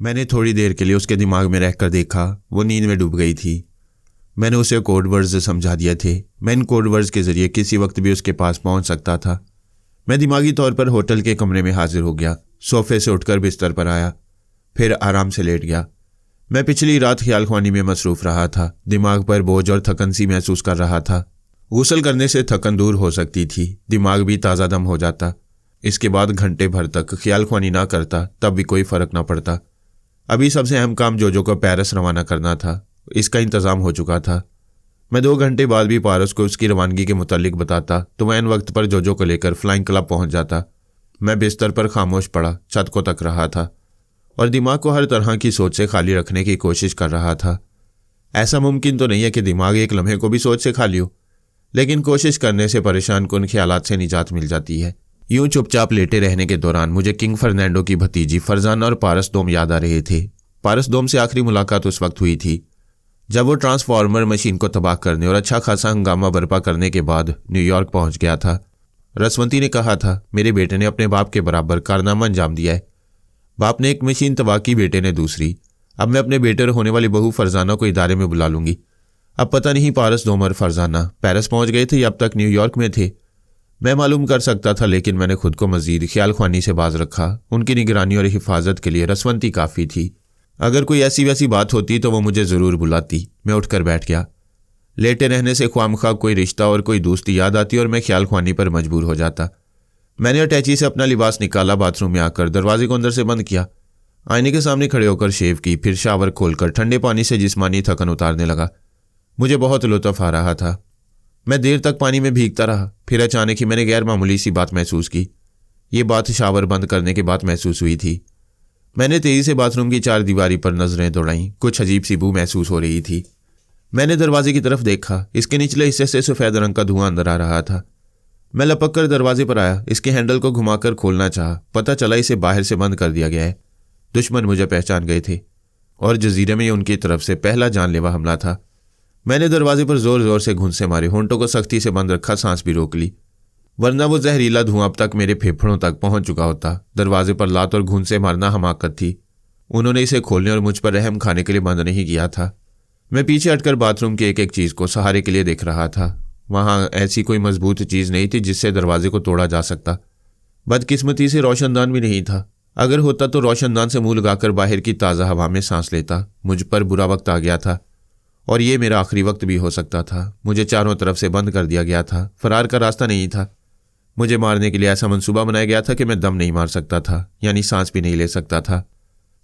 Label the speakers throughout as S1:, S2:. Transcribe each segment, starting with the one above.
S1: मैंने थोड़ी देर के लिए उसके दिमाग में रहकर देखा। वो नींद में डूब गई थी। मैंने उसे कोड वर्ड्स समझा दिए थे। मैं इन कोड वर्ड्स के जरिए किसी वक्त भी उसके पास पहुंच सकता था। मैं दिमागी तौर पर होटल के कमरे में हाजिर हो गया। सोफे से उठकर बिस्तर पर आया, फिर आराम से लेट गया। मैं पिछली रात ख्यालख्वानी में मसरूफ रहा था। दिमाग पर बोझ और थकन सी महसूस कर रहा था। गुस्ल करने से थकन दूर हो सकती थी, दिमाग भी ताज़ा दम हो जाता। इसके बाद घंटे भर तक ख्यालख्वानी ना करता तब भी कोई फ़र्क ना पड़ता। अभी सबसे अहम काम जोजो को पेरिस रवाना करना था। इसका इंतज़ाम हो चुका था। मैं 2 घंटे बाद भी पारस को उसकी रवानगी के मुतालिक बताता तो वह इन वक्त पर जोजो को लेकर फ्लाइंग क्लब पहुंच जाता। मैं बिस्तर पर खामोश पड़ा छत को तक रहा था और दिमाग को हर तरह की सोच से खाली रखने की कोशिश कर रहा था। ऐसा मुमकिन तो नहीं है कि दिमाग एक लम्हे को भी सोच से खाली हो, लेकिन कोशिश करने से परेशान कुन ख्यालात से निजात मिल जाती है। यूं चुपचाप लेटे रहने के दौरान मुझे किंग फर्नांडो की भतीजी फरजाना और पारस डोम याद आ रहे थे। पारस डोम से आखिरी मुलाकात उस वक्त हुई थी जब वो ट्रांसफार्मर मशीन को तबाह करने और अच्छा खासा हंगामा बर्पा करने के बाद न्यूयॉर्क पहुंच गया था। रसवंती ने कहा था, मेरे बेटे ने अपने बाप के बराबर कारनामा अंजाम दिया है। बाप ने एक मशीन तबाह की, बेटे ने दूसरी। अब मैं अपने बेटे और होने वाली बहू फरजाना को इदारे में बुला लूंगी। अब पता नहीं पारस डोम और फरजाना पेरिस पहुंच गए थे या अब तक न्यूयॉर्क में थे। मैं मालूम कर सकता था, लेकिन मैंने खुद को मजीद ख्यालख्वानी से बाज रखा। उनकी निगरानी और हिफाजत के लिए रसवंती काफ़ी थी। अगर कोई ऐसी वैसी बात होती तो वो मुझे ज़रूर बुलाती। मैं उठकर बैठ गया। लेटे रहने से ख्वामख्वाह कोई रिश्ता और कोई दोस्ती याद आती और मैं ख्यालख्वानी पर मजबूर हो जाता। मैंने अटैची से अपना लिबास निकाला, बाथरूम में आकर दरवाजे को अंदर से बंद किया, आईने के सामने खड़े होकर शेव की, फिर शावर खोलकर ठंडे पानी से जिस्मानी थकन उतारने लगा। मुझे बहुत लुत्फ आ रहा था। मैं देर तक पानी में भीगता रहा। फिर अचानक ही मैंने गैर मामूली सी बात महसूस की। ये बात शावर बंद करने के बाद महसूस हुई थी। मैंने तेजी से बाथरूम की 4 दीवारी पर नजरें दौड़ाईं। कुछ अजीब सी बू महसूस हो रही थी। मैंने दरवाजे की तरफ देखा। इसके निचले हिस्से से सफ़ेद रंग का धुआं अंदर आ रहा था। मैं लपक कर दरवाजे पर आया। इसके हैंडल को घुमाकर खोलना चाहा। पता चला इसे बाहर से बंद कर दिया गया है। दुश्मन मुझे पहचान गए थे और जजीरे में उनकी तरफ से पहला जानलेवा हमला था। मैंने दरवाजे पर जोर जोर से घूंसे मारे, होंठों को सख्ती से बंद रखा, सांस भी रोक ली, वरना वो जहरीला धुआं अब तक मेरे फेफड़ों तक पहुंच चुका होता। दरवाजे पर लात और घूंसे मारना हमाकत थी। उन्होंने इसे खोलने और मुझ पर रहम खाने के लिए बंद नहीं किया था। मैं पीछे हटकर बाथरूम की एक एक चीज़ को सहारे के लिए देख रहा था। वहाँ ऐसी कोई मजबूत चीज़ नहीं थी जिससे दरवाजे को तोड़ा जा सकता। बदकिस्मती से रोशनदान भी नहीं था। अगर होता तो रोशनदान से मुंह लगाकर बाहर की ताज़ा हवा में सांस लेता। मुझ पर बुरा वक्त आ गया था और ये मेरा आखिरी वक्त भी हो सकता था। मुझे चारों तरफ से बंद कर दिया गया था। फरार का रास्ता नहीं था। मुझे मारने के लिए ऐसा मंसूबा बनाया गया था कि मैं दम नहीं मार सकता था, यानी सांस भी नहीं ले सकता था।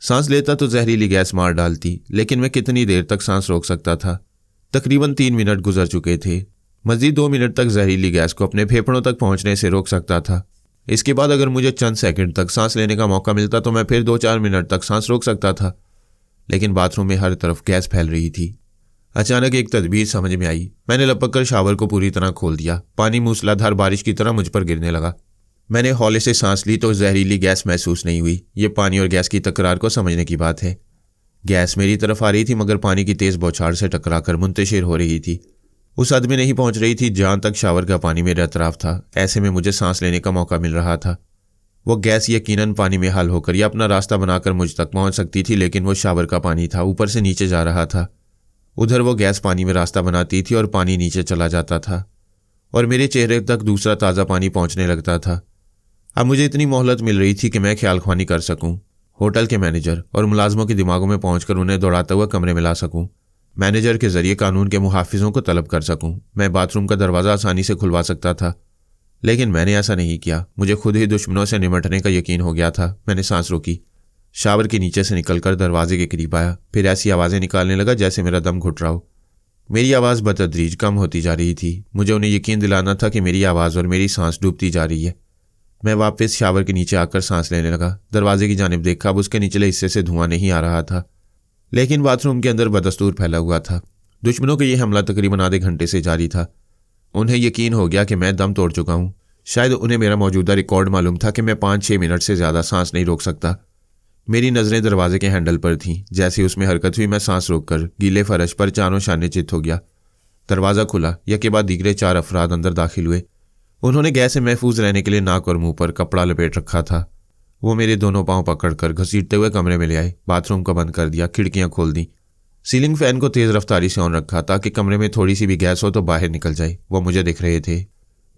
S1: सांस लेता तो जहरीली गैस मार डालती, लेकिन मैं कितनी देर तक सांस रोक सकता था? तकरीबन 3 मिनट गुजर चुके थे। मज़ीद 2 मिनट तक जहरीली गैस को अपने फेफड़ों तक पहुंचने से रोक सकता था। इसके बाद अगर मुझे चंद सेकंड तक सांस लेने का मौका मिलता तो मैं फिर 2-4 मिनट तक सांस रोक सकता था, लेकिन बाथरूम में हर तरफ गैस फैल रही थी। अचानक एक तदबीर समझ में आई। मैंने लपक कर शावर को पूरी तरह खोल दिया। पानी मूसलाधार बारिश की तरह मुझ पर गिरने लगा। मैंने हौले से सांस ली तो जहरीली गैस महसूस नहीं हुई। ये पानी और गैस की तकरार को समझने की बात है। गैस मेरी तरफ आ रही थी, मगर पानी की तेज़ बौछार से टकराकर मुंतशिर हो रही थी। उस हद में नहीं पहुंच रही थी जहां तक शावर का पानी मेरे अतराफ था। ऐसे में मुझे सांस लेने का मौका मिल रहा था। वो गैस यकीनन पानी में हल होकर या अपना रास्ता बनाकर मुझ तक पहुंच सकती थी, लेकिन वो शावर का पानी था, ऊपर से नीचे जा रहा था। उधर वो गैस पानी में रास्ता बनाती थी और पानी नीचे चला जाता था और मेरे चेहरे तक दूसरा ताज़ा पानी पहुंचने लगता था। अब मुझे इतनी मोहलत मिल रही थी कि मैं ख्यालख्वानी कर सकूं, होटल के मैनेजर और मुलाजमों के दिमागों में पहुंचकर उन्हें दौड़ाता हुआ कमरे में ला सकूं, मैनेजर के जरिए कानून के मुहाफिजों को तलब कर सकूं। मैं बाथरूम का दरवाज़ा आसानी से खुलवा सकता था, लेकिन मैंने ऐसा नहीं किया। मुझे खुद ही दुश्मनों से निमटने का यकीन हो गया था। मैंने सांस रोकी, शावर के नीचे से निकलकर दरवाजे के करीब आया, फिर ऐसी आवाज़ें निकालने लगा जैसे मेरा दम घुट रहा हो। मेरी आवाज़ बतदरीज कम होती जा रही थी। मुझे उन्हें यकीन दिलाना था कि मेरी आवाज़ और मेरी सांस डूबती जा रही है। मैं वापस शावर के नीचे आकर सांस लेने लगा। दरवाजे की जानिब देखा। अब उसके निचले हिस्से से धुआं नहीं आ रहा था, लेकिन बाथरूम के अंदर बदस्तूर फैला हुआ था। दुश्मनों का यह हमला तकरीबन आधे घंटे से जारी था। उन्हें यकीन हो गया कि मैं दम तोड़ चुका हूँ। शायद उन्हें मेरा मौजूदा रिकॉर्ड मालूम था कि मैं 5-6 मिनट से ज़्यादा सांस नहीं रोक सकता। मेरी नज़रें दरवाजे के हैंडल पर थीं। जैसे उसमें हरकत हुई, मैं सांस रोककर गीले फर्श पर चारों शाने चित हो गया। दरवाज़ा खुला। यके बाद दीगरे 4 अफराद अंदर दाखिल हुए। उन्होंने गैस से महफूज रहने के लिए नाक और मुंह पर कपड़ा लपेट रखा था। वो मेरे दोनों पांव पकड़कर घसीटते हुए कमरे में ले आए। बाथरूम को बंद कर दिया, खिड़कियां खोल दी, सीलिंग फैन को तेज रफ्तारी से ऑन रखा ताकि कमरे में थोड़ी सी भी गैस हो तो बाहर निकल जाए। वो मुझे दिख रहे थे।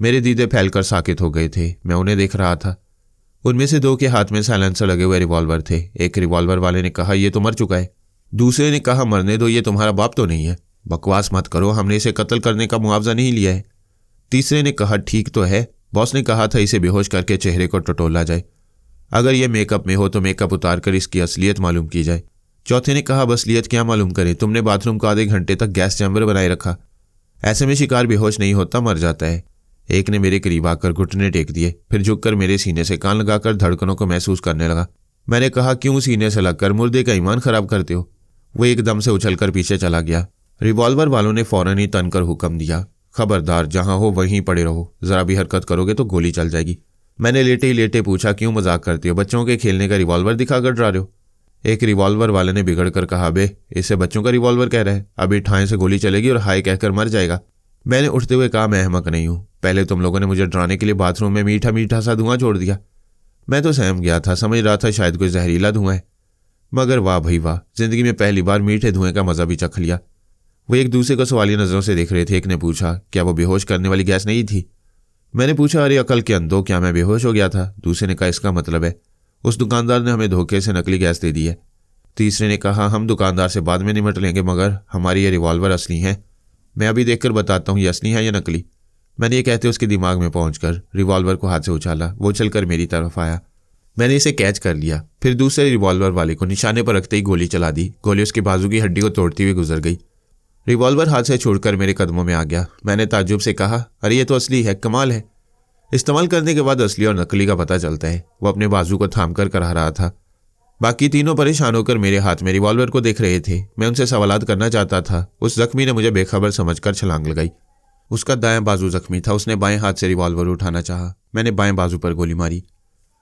S1: मेरे दीदे फैलकर साकित हो गए थे। मैं उन्हें देख रहा था। उनमें से दो के हाथ में साइलेंसर लगे हुए रिवॉल्वर थे। एक रिवॉल्वर वाले ने कहा, ये तो मर चुका है। दूसरे ने कहा, मरने दो, ये तुम्हारा बाप तो नहीं है। बकवास मत करो, हमने इसे कत्ल करने का मुआवजा नहीं लिया है। तीसरे ने कहा, ठीक तो है, बॉस ने कहा था इसे बेहोश करके चेहरे को टटोला जाए। अगर ये मेकअप में हो तो मेकअप उतार कर इसकी असलियत मालूम की जाए। चौथे ने कहा, असलियत क्या मालूम करे, तुमने बाथरूम को आधे घंटे तक गैस चैम्बर बनाए रखा। ऐसे में शिकार बेहोश नहीं होता, मर जाता है। एक ने मेरे करीब आकर घुटने टेक दिए, फिर झुककर मेरे सीने से कान लगाकर धड़कनों को महसूस करने लगा। मैंने कहा, क्यों सीने से लगकर मुर्दे का ईमान खराब करते हो। वो एकदम से उछलकर पीछे चला गया। रिवॉल्वर वालों ने फौरन ही तनकर हुक्म दिया, खबरदार, जहां हो वहीं पड़े रहो, जरा भी हरकत करोगे तो गोली चल जाएगी। मैंने लेटे ही लेटे पूछा, क्यों मजाक करते हो, बच्चों के खेलने का रिवॉल्वर दिखाकर डरा रहे हो। एक रिवॉल्वर वाले ने बिगड़ कर कहा, बे इसे बच्चों का रिवॉल्वर कह रहा है, अभी ठाएं से गोली चलेगी और हाय कहकर मर जाएगा। मैंने उठते हुए कहा, मैं अहमक नहीं हूं, पहले तुम लोगों ने मुझे डराने के लिए बाथरूम में मीठा मीठा सा धुआं छोड़ दिया। मैं तो सहम गया था, समझ रहा था शायद कोई जहरीला धुआं है, मगर वाह भाई वाह, जिंदगी में पहली बार मीठे धुएं का मजा भी चख लिया। वो एक दूसरे को सवालिया नजरों से देख रहे थे। एक ने पूछा, क्या वो बेहोश करने वाली गैस नहीं थी। मैंने पूछा, अरे अकल के अंधो, क्या मैं बेहोश हो गया था। दूसरे ने कहा, इसका मतलब है उस दुकानदार ने हमें धोखे से नकली गैस दे दी है। तीसरे ने कहा, हम दुकानदार से बाद में निमट लेंगे, मगर हमारी ये रिवॉल्वर असली है। मैं अभी देखकर बताता हूँ ये असली है या नकली। मैंने ये कहते उसके दिमाग में पहुंचकर रिवॉल्वर को हाथ से उछाला। वो उछलकर मेरी तरफ आया। मैंने इसे कैच कर लिया, फिर दूसरे रिवॉल्वर वाले को निशाने पर रखते ही गोली चला दी। गोली उसके बाजू की हड्डी को तोड़ती हुई गुजर गई। रिवॉल्वर हाथ से छोड़कर मेरे कदमों में आ गया। मैंने ताज्जुब से कहा, अरे ये तो असली है, कमाल है। इस्तेमाल करने के बाद असली और नकली का पता चलता है। वो अपने बाजू को थाम कर करा रहा था। बाकी तीनों परेशान होकर मेरे हाथ में रिवॉल्वर को देख रहे थे। मैं उनसे सवालात करना चाहता था। उस जख्मी ने मुझे बेखबर समझकर छलांग लगाई। उसका दायां बाजू जख्मी था। उसने बाएं हाथ से रिवॉल्वर उठाना चाहा। मैंने बाएं बाजू पर गोली मारी।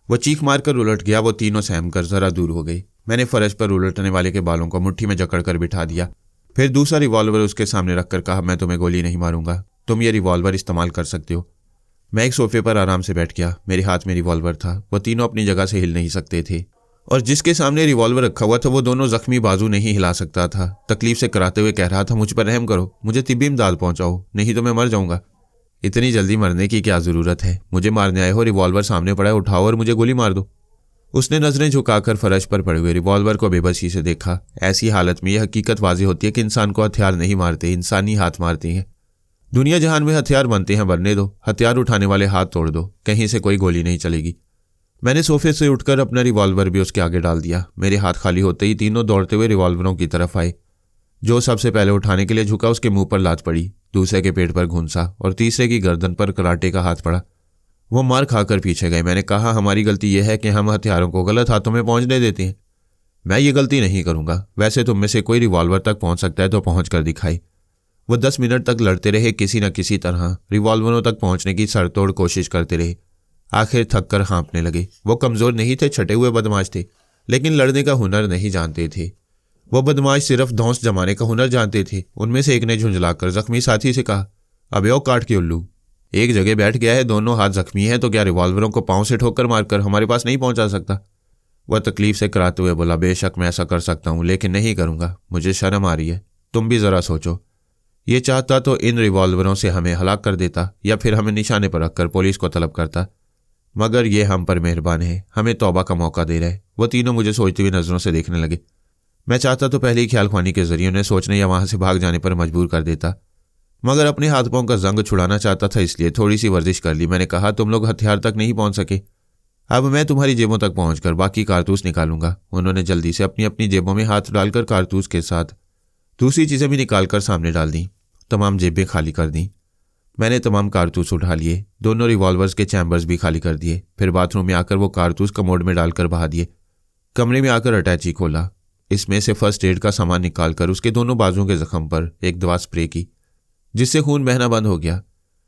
S1: वो चीख मारकर उलट गया। वो तीनों सहम कर जरा दूर हो गई। मैंने फर्श पर उलटने वाले के बालों को मुट्ठी में जकड़कर बिठा दिया। फिर दूसरा रिवॉल्वर उसके सामने रखकर कहा, मैं तुम्हें गोली नहीं मारूंगा, तुम ये रिवॉल्वर इस्तेमाल कर सकते हो। मैं एक सोफे पर आराम से बैठ गया। मेरे हाथ में रिवॉल्वर था। वो तीनों अपनी जगह से हिल नहीं सकते थे और जिसके सामने रिवॉल्वर रखा हुआ था वो दोनों जख्मी बाजू नहीं हिला सकता था। तकलीफ से कराते हुए कह रहा था, मुझ पर रहम करो, मुझे तिब्बी इमदाद पहुंचाओ, नहीं तो मैं मर जाऊंगा। इतनी जल्दी मरने की क्या जरूरत है, मुझे मारने आए हो, रिवॉल्वर सामने पड़ा है, उठाओ और मुझे गोली मार दो। उसने नजरें झुकाकर फर्श पर पड़े हुए रिवॉल्वर को बेबसी से देखा। ऐसी हालत में यह हकीकत वाज़ेह होती है कि इंसान को हथियार नहीं मारते, इंसानी हाथ मारते हैं। दुनिया जहान में हथियार बनते हैं, बनने दो, हथियार उठाने वाले हाथ तोड़ दो, कहीं से कोई गोली नहीं चलेगी। मैंने सोफे से उठकर अपना रिवॉल्वर भी उसके आगे डाल दिया। मेरे हाथ खाली होते ही तीनों दौड़ते हुए रिवॉल्वरों की तरफ आए। जो सबसे पहले उठाने के लिए झुका उसके मुंह पर लात पड़ी, दूसरे के पेट पर घुंसा और तीसरे की गर्दन पर कराटे का हाथ पड़ा। वो मार खाकर पीछे गए। मैंने कहा, हमारी गलती यह है कि हम हथियारों को गलत हाथों में पहुंचने देते हैं। मैं ये गलती नहीं करूंगा। वैसे तुम में से कोई रिवॉल्वर तक पहुंच सकता है तो पहुंच कर दिखाई। वो 10 मिनट तक लड़ते रहे, किसी न किसी तरह रिवॉल्वरों तक पहुंचने की सरतोड़ कोशिश करते रहे। आखिर थक कर हाँपने लगे। वो कमजोर नहीं थे, छटे हुए बदमाश थे, लेकिन लड़ने का हुनर नहीं जानते थे। वो बदमाश सिर्फ धौंस जमाने का हुनर जानते थे। उनमें से एक ने झुंझलाकर जख्मी साथी से कहा, अबे ओ काट के उल्लू, एक जगह बैठ गया है, दोनों हाथ जख्मी हैं, तो क्या रिवॉल्वरों को पांव से ठोकर मारकर हमारे पास नहीं पहुंचा सकता। वह तकलीफ से कराते हुए बोला, बेशक मैं ऐसा कर सकता हूं, लेकिन नहीं करूंगा, मुझे शर्म आ रही है। तुम भी जरा सोचो, ये चाहता तो इन रिवॉल्वरों से हमें हलाक कर देता या फिर हमें निशाने पर रखकर पुलिस को तलब करता, मगर ये हम पर मेहरबान है, हमें तौबा का मौका दे रहा है। वो तीनों मुझे सोचती हुई नजरों से देखने लगे। मैं चाहता तो पहले ही ख्याल ख्वानी के जरिए उन्हें सोचने या वहां से भाग जाने पर मजबूर कर देता, मगर अपने हाथ पांव का जंग छुड़ाना चाहता था, इसलिए थोड़ी सी वर्जिश कर ली। मैंने कहा, तुम लोग हथियार तक नहीं पहुंच सके, अब मैं तुम्हारी जेबों तक पहुंचकर बाकी कारतूस निकालूंगा। उन्होंने जल्दी से अपनी अपनी जेबों में हाथ डालकर कारतूस के साथ दूसरी चीजें भी निकालकर सामने डाल दी। तमाम जेबें खाली कर दी। मैंने तमाम कारतूस उठा लिए। दोनों रिवॉल्वर्स के चैम्बर्स भी खाली कर दिए। फिर बाथरूम में आकर वो कारतूस कमोड में डालकर बहा दिए। कमरे में आकर अटैची खोला। इसमें से फर्स्ट एड का सामान निकालकर उसके दोनों बाजुओं के जख्म पर एक दवा स्प्रे की, जिससे खून बहना बंद हो गया।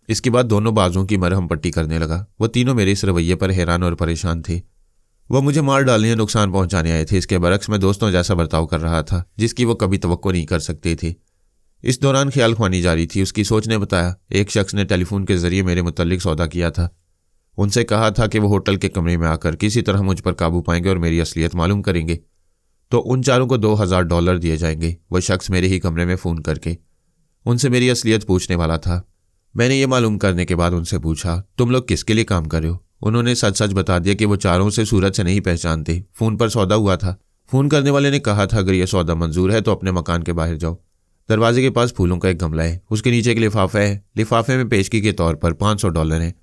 S1: इसके बाद दोनों बाजुओं की मरहम पट्टी करने लगा। वो तीनों मेरे इस रवैये पर हैरान और परेशान थे। वह मुझे मार डालने या नुकसान पहुंचाने आए थे। इसके बरक्स मैं दोस्तों जैसा बर्ताव कर रहा था, जिसकी वो कभी तवक्को नहीं कर सकते थे। इस दौरान ख्याल ख्वानी जारी थी। उसकी सोच ने बताया, एक शख्स ने टेलीफोन के जरिए मेरे मुतल्लिक सौदा किया था। उनसे कहा था कि वो होटल के कमरे में आकर किसी तरह मुझ पर काबू पाएंगे और मेरी असलियत मालूम करेंगे तो उन चारों को $2000 दिए जाएंगे। वह शख्स मेरे ही कमरे में फ़ोन करके उनसे मेरी असलियत पूछने वाला था। मैंने ये मालूम करने के बाद उनसे पूछा, तुम लोग किसके लिए काम कर रहे हो? उन्होंने सच सच बता दिया कि वो चारों से सूरज से नहीं पहचानते, फ़ोन पर सौदा हुआ था। फ़ोन करने वाले ने कहा था, अगर यह सौदा मंजूर है तो अपने मकान के बाहर जाओ। दरवाजे के पास फूलों का एक गमला है, उसके नीचे एक लिफाफा है। लिफाफे में पेशगी के तौर पर $500 है।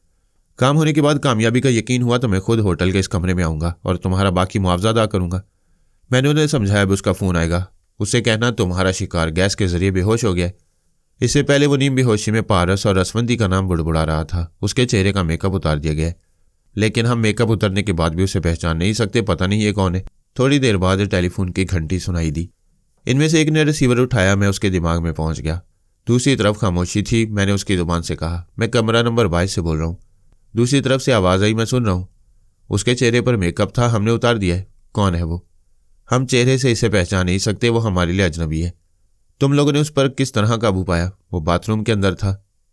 S1: काम होने के बाद कामयाबी का यकीन हुआ तो मैं खुद होटल के इस कमरे में आऊँगा और तुम्हारा बाकी मुआवजा अदा करूँगा। मैंने उन्हें समझाया भी उसका फ़ोन आएगा, उससे कहना तुम्हारा शिकार गैस के जरिए बेहोश हो गया। इससे पहले वो नीम बेहोशी में पारस और रसवंती का नाम बुड़बुड़ा रहा था। उसके चेहरे का मेकअप उतार दिया गया, लेकिन हम मेकअप उतरने के बाद भी उसे पहचान नहीं सकते। पता नहीं ये कौन है। थोड़ी देर बाद टेलीफोन की घंटी सुनाई दी। इनमें से एक ने रिसीवर उठाया। मैं उसके दिमाग में पहुंच गया। दूसरी तरफ खामोशी थी। मैंने उसकी जुबान से कहा, मैं कमरा नंबर 22 से बोल रहा हूँ। दूसरी तरफ से आवाज़ आई, मैं सुन रहा हूँ। उसके चेहरे पर मेकअप था, हमने उतार दिया है। कौन है वो? हम चेहरे से इसे पहचान नहीं सकते, वो हमारे लिए अजनबी है। तुम लोगों ने उस पर किस तरह काबू पाया? वो बाथरूम के अंदर था।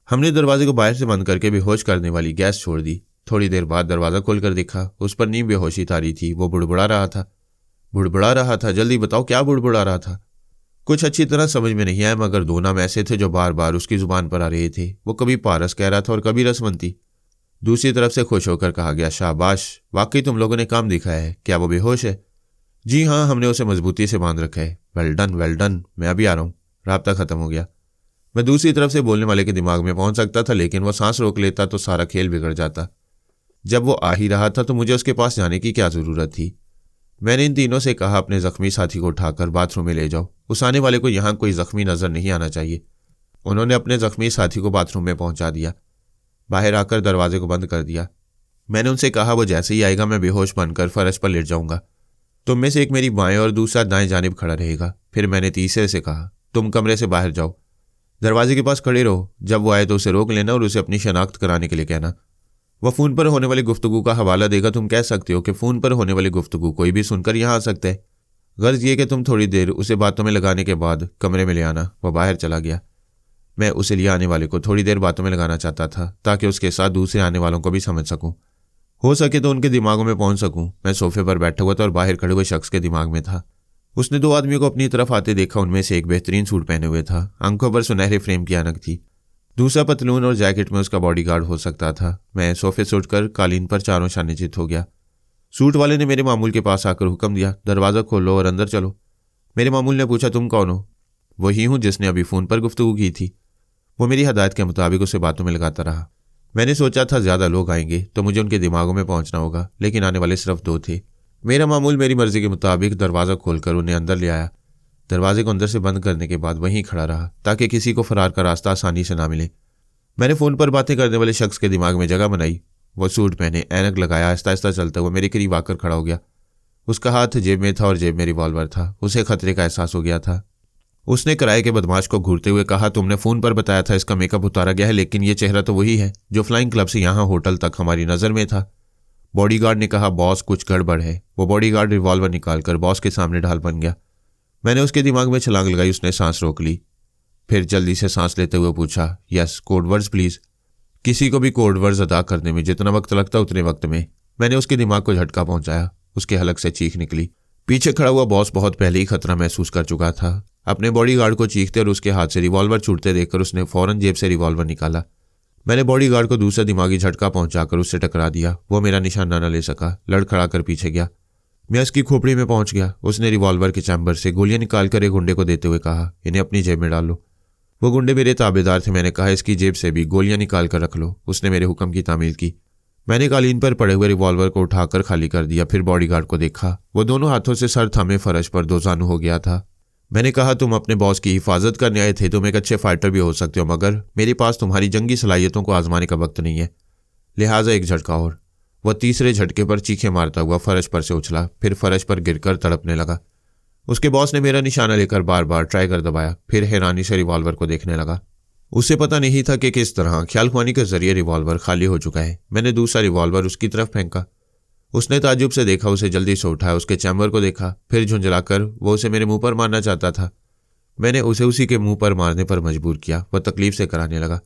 S1: हमने दरवाजे को बाहर से बंद करके बेहोश करने वाली गैस छोड़ दी। थोड़ी देर बाद दरवाज़ा खोलकर देखा, उस पर नीम बेहोशी तारी थी। वो बुड़बुड़ा रहा था। जल्दी बताओ क्या बुड़बुड़ा रहा था? कुछ अच्छी तरह समझ में नहीं आया, मगर दो नाम ऐसे थे जो बार बार उसकी जुबान पर आ रहे थे। वो कभी पारस कह रहा था और कभी रसवंती। दूसरी तरफ से खुश होकर कहा गया, शाबाश, वाकई तुम लोगों ने काम दिखाया है। क्या वो बेहोश है? जी हाँ, हमने उसे मजबूती से बांध रखा है। वेल डन, मैं अभी आ रहा हूँ। राब्ता खत्म हो गया। मैं दूसरी तरफ से बोलने वाले के दिमाग में पहुंच सकता था, लेकिन वो सांस रोक लेता तो सारा खेल बिगड़ जाता। जब वो आ ही रहा था तो मुझे उसके पास जाने की क्या जरूरत थी? मैंने इन तीनों से कहा, अपने जख्मी साथी को उठाकर बाथरूम में ले जाओ। उस आने वाले को यहाँ कोई जख्मी नजर नहीं आना चाहिए। उन्होंने अपने जख्मी साथी को बाथरूम में पहुंचा दिया। बाहर आकर दरवाजे को बंद कर दिया। मैंने उनसे कहा, वो जैसे ही आएगा मैं बेहोश बनकर फर्श पर लेट जाऊंगा। तुम में से एक मेरी बाएं और दूसरा दाएं जानिब खड़ा रहेगा। फिर मैंने तीसरे से कहा, तुम कमरे से बाहर जाओ, दरवाजे के पास खड़े रहो। जब वो आए तो उसे रोक लेना और उसे अपनी शनाख्त कराने के लिए कहना। वह फ़ोन पर होने वाली गुफ्तगू का हवाला देगा। तुम कह सकते हो कि फ़ोन पर होने वाली गुफ्तगू कोई भी सुनकर यहाँ आ सकता है। गर्ज ये कि तुम थोड़ी देर उसे बातों में लगाने के बाद कमरे में ले आना। वह बाहर चला गया। मैं उसे ले आने वाले को थोड़ी देर बातों में लगाना चाहता था, ताकि उसके साथ दूसरे आने वालों को भी समझ सकूं। हो सके तो उनके दिमागों में पहुंच सकूं। मैं सोफे पर बैठा हुआ था और बाहर खड़े हुए शख्स के दिमाग में था। उसने दो आदमियों को अपनी तरफ आते देखा। उनमें से एक बेहतरीन सूट पहने हुए था, आंखों पर सुनहरे फ्रेम की ऐनक थी। दूसरा पतलून और जैकेट में उसका बॉडीगार्ड हो सकता था। मैं सोफे से उठकर कालीन पर चारों शाने चित हो गया। सूट वाले ने मेरे मामूल के पास आकर हुक्म दिया, दरवाज़ा खोलो और अंदर चलो। मेरे मामूल ने पूछा, तुम कौन हो? वही हूँ जिसने अभी फ़ोन पर गुफ्तगू की थी। वो मेरी हदायत के मुताबिक उसे बातों में लगाता रहा। मैंने सोचा था ज़्यादा लोग आएंगे तो मुझे उनके दिमागों में पहुंचना होगा, लेकिन आने वाले सिर्फ दो थे। मेरा मामूल मेरी मर्जी के मुताबिक दरवाज़ा खोलकर उन्हें अंदर ले आया। दरवाजे को अंदर से बंद करने के बाद वहीं खड़ा रहा, ताकि किसी को फरार का रास्ता आसानी से ना मिले। मैंने फ़ोन पर बातें करने वाले शख्स के दिमाग में जगह बनाई। वो सूट पहने, ऐनक लगाया, आहिस्ता आहिस्ता चलता हुआ मेरे करीब आकर खड़ा हो गया। उसका हाथ जेब में था और जेब में रिवॉल्वर था। उसे खतरे का एहसास हो गया था। उसने किराए के बदमाश को घूरते हुए कहा, तुमने फ़ोन पर बताया था इसका मेकअप उतारा गया है, लेकिन ये चेहरा तो वही है जो फ्लाइंग क्लब से यहाँ होटल तक हमारी नज़र में था। बॉडीगार्ड ने कहा, बॉस कुछ गड़बड़ है। वो बॉडीगार्ड रिवॉल्वर निकालकर बॉस के सामने ढाल बन गया। मैंने उसके दिमाग में छलांग लगाई। उसने सांस रोक ली, फिर जल्दी से सांस लेते हुए पूछा, यस, कोडवर्ड्स प्लीज़। किसी को भी कोडवर्ड्स अदा करने में जितना वक्त लगता उतने वक्त में मैंने उसके दिमाग को झटका पहुंचाया। उसके हलक से चीख निकली। पीछे खड़ा हुआ बॉस बहुत पहले ही खतरा महसूस कर चुका था। अपने बॉडीगार्ड को चीखते और उसके हाथ से रिवॉल्वर छूटते देखकर उसने फौरन जेब से रिवॉल्वर निकाला। मैंने बॉडीगार्ड को दूसरा दिमागी झटका पहुंचाकर उससे टकरा दिया। वो मेरा निशाना न ले सका, लड़खड़ा कर पीछे गया। मैं उसकी खोपड़ी में पहुंच गया। उसने रिवॉल्वर के चैम्बर से गोलियां निकालकर एक गुंडे को देते हुए कहा, इन्हें अपनी जेब में डाल लो। वो गुंडे मेरे ताबेदार थे। मैंने कहा, इसकी जेब से भी गोलियां निकाल कर रख लो। उसने मेरे हुक्म की तामील की। मैंने कालीन पर पड़े हुए रिवॉल्वर को उठाकर खाली कर दिया। फिर बॉडीगार्ड को देखा। वो दोनों हाथों से सर थामे फर्श पर दोजानू हो गया था। मैंने कहा, तुम अपने बॉस की हिफाजत करने आए थे। तुम एक अच्छे फाइटर भी हो सकते हो, मगर मेरे पास तुम्हारी जंगी सलाहियतों को आजमाने का वक्त नहीं है, लिहाजा एक झटका और। वह तीसरे झटके पर चीखें मारता हुआ फर्श पर से उछला, फिर फर्श पर गिरकर तड़पने लगा। उसके बॉस ने मेरा निशाना लेकर बार बार ट्राई कर दबाया, फिर हैरानी से रिवॉल्वर को देखने लगा। उसे पता नहीं था कि किस तरह ख्यालख्वानी के जरिए रिवॉल्वर खाली हो चुका है। मैंने दूसरा रिवॉल्वर उसकी तरफ फेंका। उसने ताज्जुब से देखा, उसे जल्दी से उठाया, उसके चैम्बर को देखा, फिर झुंझलाकर वो उसे मेरे मुंह पर मारना चाहता था। मैंने उसे उसी के मुंह पर मारने पर मजबूर किया। वह तकलीफ से कराने लगा।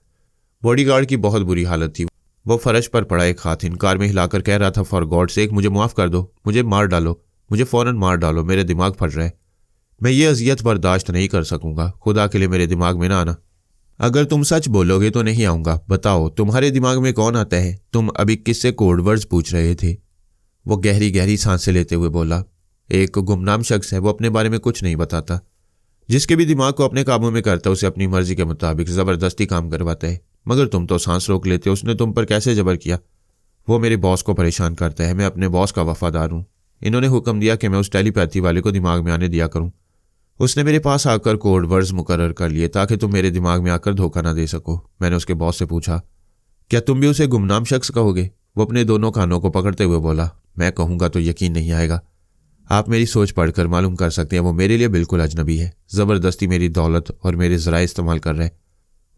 S1: बॉडीगार्ड की बहुत बुरी हालत थी। वो फर्श पर पड़ा एक हाथ इनकार में हिलाकर कह रहा था, फॉर गॉड सेक मुझे माफ़ कर दो, मुझे मार डालो, मुझे फ़ौरन मार डालो, मेरे दिमाग फट रहा है, मैं ये अजियत बर्दाश्त नहीं कर सकूंगा, खुदा के लिए मेरे दिमाग में ना आना। अगर तुम सच बोलोगे तो नहीं आऊँगा। बताओ तुम्हारे दिमाग में कौन आता है? तुम अभी किससे कोड वर्ड्स पूछ रहे थे? वो गहरी गहरी सांसें लेते हुए बोला, एक गुमनाम शख्स है, वो अपने बारे में कुछ नहीं बताता। जिसके भी दिमाग को अपने काबू में करता है उसे अपनी मर्जी के मुताबिक ज़बरदस्ती काम करवाता है। मगर तुम तो सांस रोक लेते हो, उसने तुम पर कैसे जबर किया? वो मेरे बॉस को परेशान करता है, मैं अपने बॉस का वफादार हूँ। इन्होंने हुक्म दिया कि मैं उस टेलीपैथी वाले को दिमाग में आने दिया करूँ। उसने मेरे पास आकर कोड वर्ड्स मुकर्रर कर लिए ताकि तुम मेरे दिमाग में आकर धोखा ना दे सको। मैंने उसके बॉस से पूछा, क्या तुम भी उसे गुमनाम शख्स कहोगे? वो अपने दोनों कानों को पकड़ते हुए बोला, मैं कहूँगा तो यकीन नहीं आएगा। आप मेरी सोच पढ़कर मालूम कर सकते हैं वो मेरे लिए बिल्कुल अजनबी है। ज़बरदस्ती मेरी दौलत और मेरे ज़राए इस्तेमाल कर रहे हैं।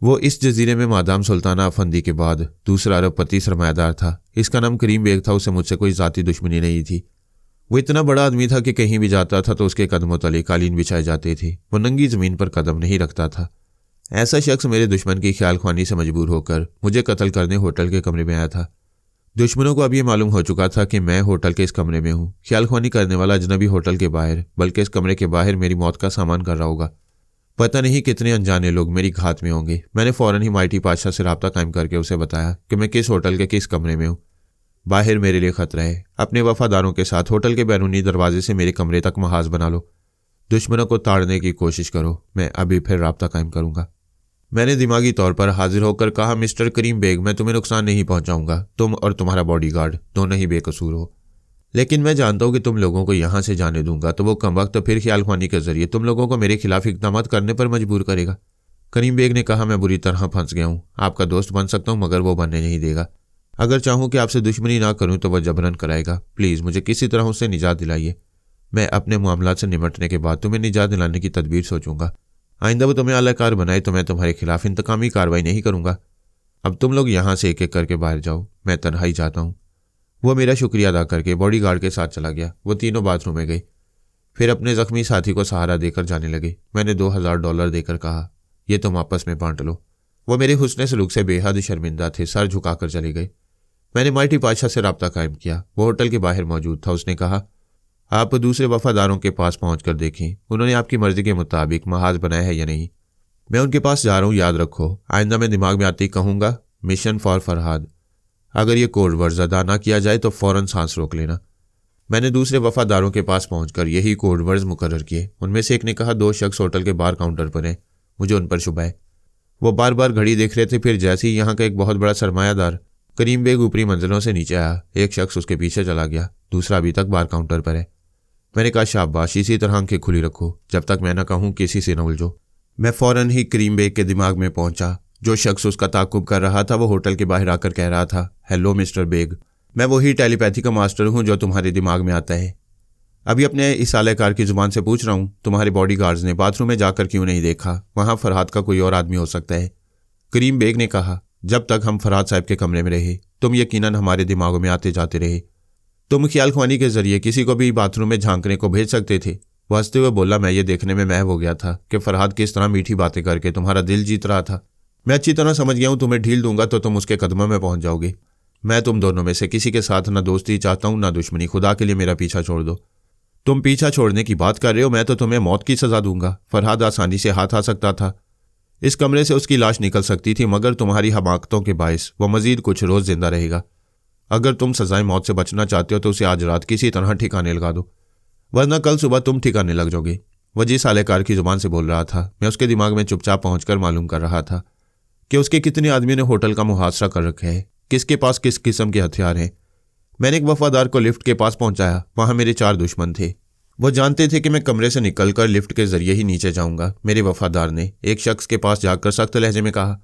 S1: वो इस जजीरे में मादाम सुल्ताना अफंदी के बाद दूसरा अरबपति सरमायादार था। इसका नाम करीम बेग था। उसे मुझसे कोई ज़ाती दुश्मनी नहीं थी। वो इतना बड़ा आदमी था कि कहीं भी जाता था तो उसके कदमों तले कालीन बिछाए जाते थे। वो नंगी ज़मीन पर कदम नहीं रखता था। ऐसा शख्स मेरे दुश्मन की ख्याल ख्वानी से मजबूर होकर मुझे कत्ल करने होटल के कमरे में आया था। दुश्मनों को अब यह मालूम हो चुका था कि मैं होटल के इस कमरे में हूँ। ख्याल ख्वानी करने वाला अजनबी होटल के बाहर, बल्कि इस कमरे के बाहर मेरी मौत का सामान कर रहा होगा। पता नहीं कितने अनजाने लोग मेरी घात में होंगे। मैंने फ़ौरन ही माइटी पातशाह से राब्ता कायम करके उसे बताया कि मैं किस होटल के किस कमरे में हूँ। बाहर मेरे लिए खतरा है। अपने वफादारों के साथ होटल के बैरूनी दरवाजे से मेरे कमरे तक महाज बना लो। दुश्मनों को ताड़ने की कोशिश करो। मैं अभी फिर राब्ता कायम करूंगा। मैंने दिमागी तौर पर हाजिर होकर कहा, मिस्टर करीम बेग, मैं तुम्हें नुकसान नहीं पहुंचाऊंगा। तुम और तुम्हारा बॉडीगार्ड दोनों ही बेकसूर हो। लेकिन मैं जानता हूं कि तुम लोगों को यहां से जाने दूंगा तो वो कम वक्त फिर ख्याल ख्वानी के जरिए तुम लोगों को मेरे खिलाफ इक़दाम करने पर मजबूर करेगा। करीम बेग ने कहा, मैं बुरी तरह फंस गया हूं। आपका दोस्त बन सकता हूं मगर वो बनने नहीं देगा। अगर चाहूं कि आपसे दुश्मनी ना करूं तो वह जबरन कराएगा। प्लीज़ मुझे किसी तरह उससे निजात दिलाइए। मैं अपने मामला से निमटने के बाद तुम्हें निजात दिलाने की तदबीर सोचूंगा। आइंदा वो तुम्हें आलाकार बनाए तो मैं तुम्हारे खिलाफ इंतकामी कार्रवाई नहीं करूंगा। अब तुम लोग यहाँ से एक एक करके बाहर जाओ। मैं तन्हाई जाता हूँ। वो मेरा शुक्रिया अदा करके बॉडीगार्ड के साथ चला गया। वो तीनों बाथरूम में गए, फिर अपने जख्मी साथी को सहारा देकर जाने लगे। मैंने $2000 देकर कहा, यह तुम आपस में बांट लो। वो मेरे हुस्ने सलूक से बेहद शर्मिंदा थे, सर झुकाकर चले गए। मैंने माइटी पातशाह से राब्ता कायम किया। वो होटल के बाहर मौजूद था। उसने कहा, आप दूसरे वफादारों के पास पहुंचकर देखें उन्होंने आपकी मर्जी के मुताबिक महाज बनाया है या नहीं। मैं उनके पास जा रहा हूं, याद रखो। आइंदा मैं दिमाग में आती कहूंगा, मिशन फॉर फरहाद। अगर ये कोड वर्ड्स अदा ना किया जाए तो फौरन सांस रोक लेना। मैंने दूसरे वफादारों के पास पहुंचकर यही कोड वर्ड्स मुकर्रर किए। उनमें से एक ने कहा, 2 शख्स होटल के बार काउंटर पर हैं। मुझे उन पर शुबा है। वो बार बार घड़ी देख रहे थे। फिर जैसे ही यहाँ का एक बहुत बड़ा सरमायादार करीम बेग ऊपरी मंजिलों से नीचे आया, एक शख्स उसके पीछे चला गया। दूसरा अभी तक बार काउंटर पर है। मैंने कहा, शाबाश, इसी तरह आंखें खुली रखो जब तक मैं ना कहूँ किसी से न उलझो। मैं फौरन ही करीम बेग के दिमाग में पहुंचा। जो शख्स उसका ताकुब कर रहा था वो होटल के बाहर आकर कह रहा था, हेलो मिस्टर बेग, मैं वही टेलीपैथी का मास्टर हूं जो तुम्हारे दिमाग में आता है। अभी अपने इस आलेकार की जुबान से पूछ रहा हूं, तुम्हारे बॉडीगार्ड्स ने बाथरूम में जाकर क्यों नहीं देखा? वहां फरहाद का कोई और आदमी हो सकता है। करीम बेग ने कहा, जब तक हम फरहाद साहब के कमरे में रहे तुम यकीनन हमारे दिमागों में आते जाते रहे। तुम ख्याल ख्वानी के जरिए किसी को भी बाथरूम में झांकने को भेज सकते थे। वो हंसते हुए बोला, मैं ये देखने में महव हो गया था कि फरहाद किस तरह मीठी बातें करके तुम्हारा दिल जीत रहा था। मैं अच्छी तरह समझ गया हूं, तुम्हें ढील दूंगा तो तुम उसके कदमों में पहुंच जाओगे। मैं तुम दोनों में से किसी के साथ ना दोस्ती चाहता हूं ना दुश्मनी। खुदा के लिए मेरा पीछा छोड़ दो। तुम पीछा छोड़ने की बात कर रहे हो, मैं तो तुम्हें मौत की सजा दूंगा। फरहाद आसानी से हाथ आ सकता था। इस कमरे से उसकी लाश निकल सकती थी, मगर तुम्हारी हमाकतों के बायस वो मजीद कुछ रोज जिंदा रहेगा। अगर तुम सजाए मौत से बचना चाहते हो तो उसे आज रात किसी तरह ठिकाने लगा दो, वरना कल सुबह तुम ठिकाने लग जाओगे। वह जिस आलेकार की जुबान से बोल रहा था मैं उसके दिमाग में चुपचाप पहुंचकर मालूम कर रहा था कि उसके कितने आदमियों ने होटल का मुहासरा कर रखा है, किसके पास किस किस्म के हथियार हैं। मैंने एक वफादार को लिफ्ट के पास पहुंचाया। वहां मेरे 4 दुश्मन थे। वो जानते थे कि मैं कमरे से निकलकर लिफ्ट के जरिए ही नीचे जाऊंगा। मेरे वफादार ने एक शख्स के पास जाकर सख्त लहजे में कहा,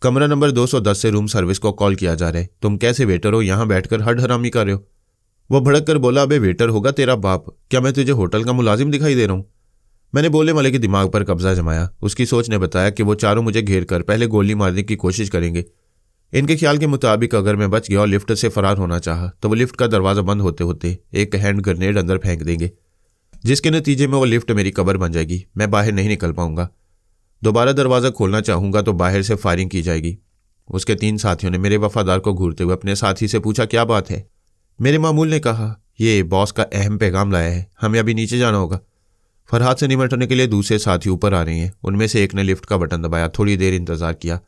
S1: कमरा नंबर 210 से रूम सर्विस को कॉल किया जा रहा है। तुम कैसे वेटर हो, यहां बैठकर हड हरामी कर रहे हो? वो भड़क कर बोला, अबे वेटर होगा तेरा बाप, क्या मैं तुझे होटल का मुलाजिम दिखाई दे रहा हूं? मैंने बोलने वाले के दिमाग पर कब्जा जमाया। उसकी सोच ने बताया कि वो चारों मुझे घेर कर पहले गोली मारने की कोशिश करेंगे। इनके ख्याल के मुताबिक अगर मैं बच गया और लिफ्ट से फरार होना चाहा तो वो लिफ्ट का दरवाज़ा बंद होते होते एक हैंड ग्रेनेड अंदर फेंक देंगे, जिसके नतीजे में वो लिफ्ट मेरी कब्र बन जाएगी। मैं बाहर नहीं निकल पाऊंगा। दोबारा दरवाज़ा खोलना चाहूंगा तो बाहर से फायरिंग की जाएगी। उसके 3 साथियों ने मेरे वफादार को घूरते हुए अपने साथी से पूछा, क्या बात है? मेरे मामूल ने कहा, ये बॉस का अहम पैगाम लाया है, हमें अभी नीचे जाना होगा। फरहाद से निपटने के लिए दूसरे साथी ऊपर आ रहे हैं। उनमें से एक ने लिफ्ट का बटन दबाया। थोड़ी देर इंतजार किया।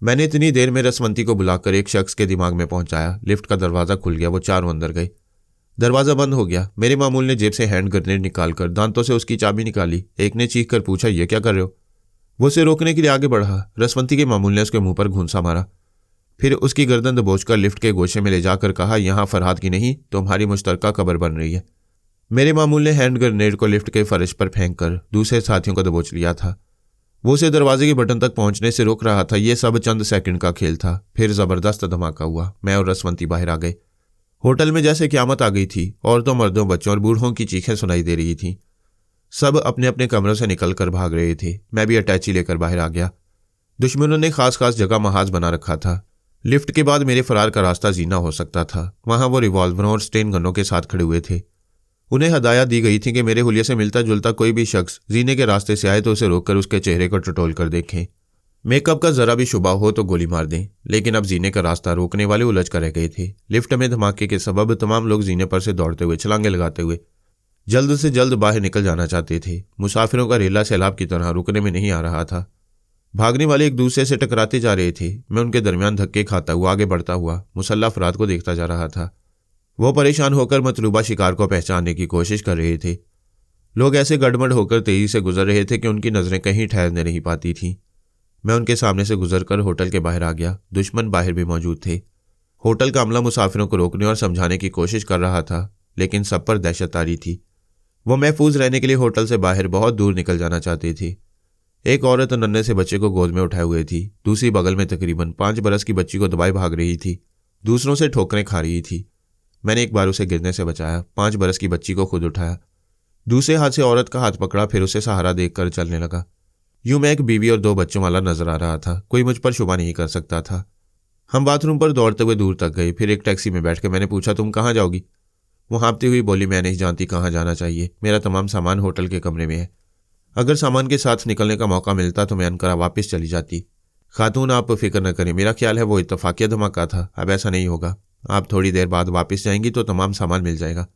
S1: मैंने इतनी देर में रसवंती को बुलाकर एक शख्स के दिमाग में पहुंचाया। लिफ्ट का दरवाजा खुल गया। वो चारों अंदर गए। दरवाजा बंद हो गया। मेरे मामूल ने जेब से हैंड ग्रेनेड निकालकर दांतों से उसकी चाबी निकाली। एक ने चीख कर पूछा, ये क्या कर रहे हो? वो उसे रोकने के लिए आगे बढ़ा। रसवंती के मामूल ने उसके मुंह पर घूंसा मारा। फिर उसकी गर्दन दबोचकर लिफ्ट के गोशे में ले जाकर कहा, यहां फरहाद की नहीं, तुम्हारी मुश्तरका कब्र बन रही है। मेरे मामूल ने हैंड ग्रेनेड को लिफ्ट के फर्श पर फेंक कर दूसरे साथियों को दबोच लिया था। वो उसे दरवाजे के बटन तक पहुंचने से रोक रहा था। यह सब चंद सेकंड का खेल था। फिर जबरदस्त धमाका हुआ। मैं और रसवंती बाहर आ गए। होटल में जैसे क्यामत आ गई थी। औरतों, मर्दों, बच्चों और बूढ़ों की चीखें सुनाई दे रही थीं। सब अपने अपने कमरों से निकलकर भाग रहे थे। मैं भी अटैची लेकर बाहर आ गया। दुश्मनों ने खास खास जगह महाज बना रखा था। लिफ्ट के बाद मेरे फरार का रास्ता जीना हो सकता था। वहां वो रिवॉल्वरों और स्टेन गनों के साथ खड़े हुए थे। उन्हें हदायत दी गई थी कि मेरे हुलिये से मिलता जुलता कोई भी शख्स जीने के रास्ते से आए तो उसे रोककर उसके चेहरे को टटोल कर देखें। मेकअप का जरा भी शुबा हो तो गोली मार दें। लेकिन अब जीने का रास्ता रोकने वाले उलझ कर रह गए थे। लिफ्ट में धमाके के सबब तमाम लोग जीने पर से दौड़ते हुए, छलांगे लगाते हुए जल्द से जल्द बाहर निकल जाना चाहते थे। मुसाफिरों का रेला सैलाब की तरह रुकने में नहीं आ रहा था। भागने वाले एक दूसरे से टकराते जा रहे थे। मैं उनके दरमियान धक्के खाता हुआ आगे बढ़ता हुआ मुसल्लह अफराद को देखता जा रहा था। वो परेशान होकर मतलूबा शिकार को पहचानने की कोशिश कर रहे थे। लोग ऐसे गड़बड़ होकर तेजी से गुजर रहे थे कि उनकी नजरें कहीं ठहरने नहीं पाती थीं। मैं उनके सामने से गुजरकर होटल के बाहर आ गया। दुश्मन बाहर भी मौजूद थे। होटल का अमला मुसाफिरों को रोकने और समझाने की कोशिश कर रहा था, लेकिन सब पर दहशत तारी थी। वो महफूज रहने के लिए होटल से बाहर बहुत दूर निकल जाना चाहती थी। एक औरत नन्हे से बच्चे को गोद में उठाए हुए थी। दूसरी बगल में तकरीबन 5 बरस की बच्ची को दबाए भाग रही थी। दूसरों से ठोकरें खा रही थी। मैंने एक बार उसे गिरने से बचाया। 5 बरस की बच्ची को खुद उठाया। दूसरे हाथ से औरत का हाथ पकड़ा, फिर उसे सहारा देकर चलने लगा। यूं मैं एक बीवी और 2 बच्चों वाला नजर आ रहा था। कोई मुझ पर शुबा नहीं कर सकता था। हम बाथरूम पर दौड़ते हुए दूर तक गए। फिर एक टैक्सी में बैठ कर मैंने पूछा, तुम कहाँ जाओगी? वो हाँपती हुई बोली, मैं नहीं जानती कहाँ जाना चाहिए। मेरा तमाम सामान होटल के कमरे में है। अगर सामान के साथ निकलने का मौका मिलता तो मैं अनकरा वापस चली जाती। खातून, आप फिक्र न करें, मेरा ख्याल है वो इत्तफाकिया धमाका था। अब ऐसा नहीं होगा। आप थोड़ी देर बाद वापस जाएंगी तो तमाम सामान मिल जाएगा।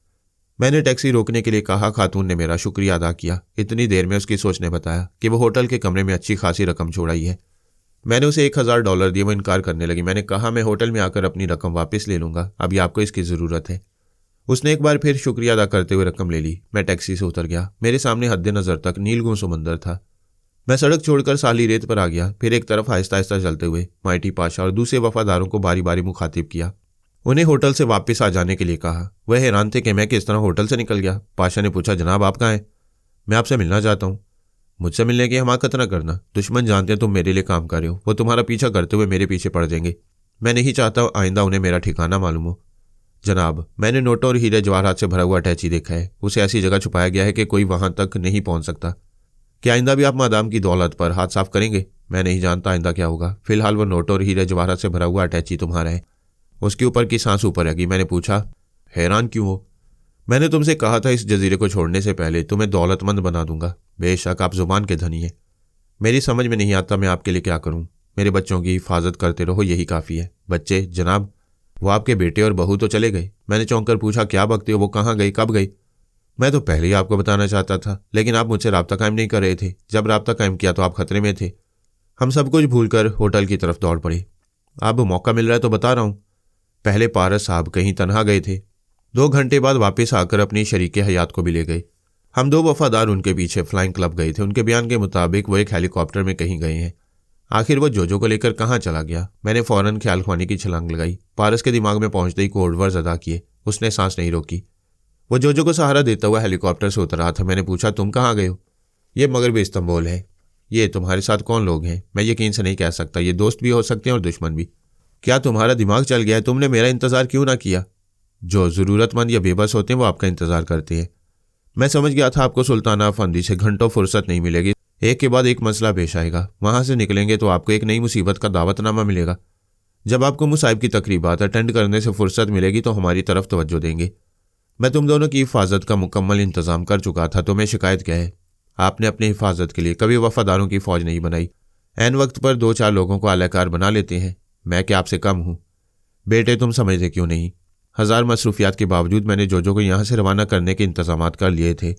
S1: मैंने टैक्सी रोकने के लिए कहा। खातून ने मेरा शुक्रिया अदा किया। इतनी देर में उसकी सोच ने बताया कि वो होटल के कमरे में अच्छी खासी रकम छोड़ाई है। मैंने उसे $1000 दिए। वो इनकार करने लगी। मैंने कहा, मैं होटल में आकर अपनी रकम वापस ले लूंगा, अभी आपको इसकी ज़रूरत है। उसने एक बार फिर शुक्रिया अदा करते हुए रकम ले ली। मैं टैक्सी से उतर गया। मेरे सामने हद नज़र तक नीलगुम समंदर था। मैं सड़क छोड़कर साली रेत पर आ गया। फिर एक तरफ आहिस्ता आहिस्ता चलते हुए माइटी पाशा और दूसरे वफादारों को बारी बारी मुखातिब किया। उन्हें होटल से वापस आ जाने के लिए कहा। वह हैरान थे कि मैं किस तरह होटल से निकल गया। पाशा ने पूछा, जनाब आप कहाँ हैं? मैं आपसे मिलना चाहता हूँ। मुझसे मिलने की हमाकत न करना। दुश्मन जानते हैं तुम मेरे लिए काम कर रहे हो। वो तुम्हारा पीछा करते हुए मेरे पीछे पड़ जाएंगे। मैं नहीं चाहता आइंदा उन्हें मेरा ठिकाना मालूम हो। जनाब, मैंने नोटों और हीरे जवाहरात से भरा हुआ अटैची देखा है। उसे ऐसी जगह छुपाया गया है कि कोई वहां तक नहीं पहुंच सकता। क्या आइंदा भी आप मादाम की दौलत पर हाथ साफ करेंगे? मैं नहीं जानता आइंदा क्या होगा। फिलहाल वो नोटों और हीरे जवाहरात से भरा हुआ अटैची तुम्हारा है। उसके ऊपर की सांस ऊपर रहेगी। मैंने पूछा, हैरान क्यों हो? मैंने तुमसे कहा था इस जजीरे को छोड़ने से पहले तुम्हें दौलतमंद बना दूंगा। बेशक आप जुबान के धनी है। मेरी समझ में नहीं आता मैं आपके लिए क्या करूं। मेरे बच्चों की हिफाजत करते रहो, यही काफ़ी है। बच्चे? जनाब, वो आपके बेटे और बहू तो चले गए। मैंने चौंक कर पूछा, क्या बकते हो? वो कहाँ गई, कब गई? मैं तो पहले ही आपको बताना चाहता था, लेकिन आप मुझसे राब्ता कायम नहीं कर रहे थे। जब राब्ता कायम किया तो आप खतरे में थे। हम सब कुछ भूलकर होटल की तरफ दौड़ पड़े। अब मौका मिल रहा है तो बता रहा हूँ। पहले पारस साहब कहीं तनहा गए थे। 2 घंटे बाद वापस आकर अपनी शरीके हयात को भी ले गए। हम 2 वफादार उनके पीछे फ्लाइंग क्लब गए थे। उनके बयान के मुताबिक वो एक हेलीकॉप्टर में कहीं गए हैं। आखिर वो जोजो को लेकर कहाँ चला गया? मैंने फौरन ख्याल खुआनी की छलांग लगाई। पारस के दिमाग में पहुंचते ही कोड वर्ड्स अदा किए। उसने सांस नहीं रोकी। वो जोजो को सहारा देता हुआ हेलीकॉप्टर से उतर रहा था। मैंने पूछा, तुम कहाँ गए हो? ये मगरबी इस्तांबुल है। ये तुम्हारे साथ कौन लोग हैं? मैं यकीन से नहीं कह सकता। ये दोस्त भी हो सकते हैं और दुश्मन भी। क्या तुम्हारा दिमाग चल गया है? तुमने मेरा इंतजार क्यों ना किया? जो ज़रूरतमंद या बेबस होते हैं वो आपका इंतजार करते हैं। मैं समझ गया था आपको सुल्ताना अफंदी से घंटों फुर्सत नहीं मिलेगी। एक के बाद एक मसला पेश आएगा। वहां से निकलेंगे तो आपको एक नई मुसीबत का दावतनामा मिलेगा। जब आपको मुसाइब की तकरीबात अटेंड करने से फुर्सत मिलेगी तो हमारी तरफ तवज्जो देंगे। मैं तुम दोनों की हिफाजत का मुकम्मल इंतजाम कर चुका था। तुम्हें शिकायत क्या है? आपने अपनी हिफाजत के लिए कभी वफादारों की फौज नहीं बनाई। ऐन वक्त पर 2-4 लोगों को आलाकार बना लेते हैं। मैं क्या आपसे कम हूँ? बेटे तुम समझते क्यों नहीं? 1000 मसरूफियात के बावजूद मैंने जोजो को यहाँ से रवाना करने के इंतजाम कर लिए थे।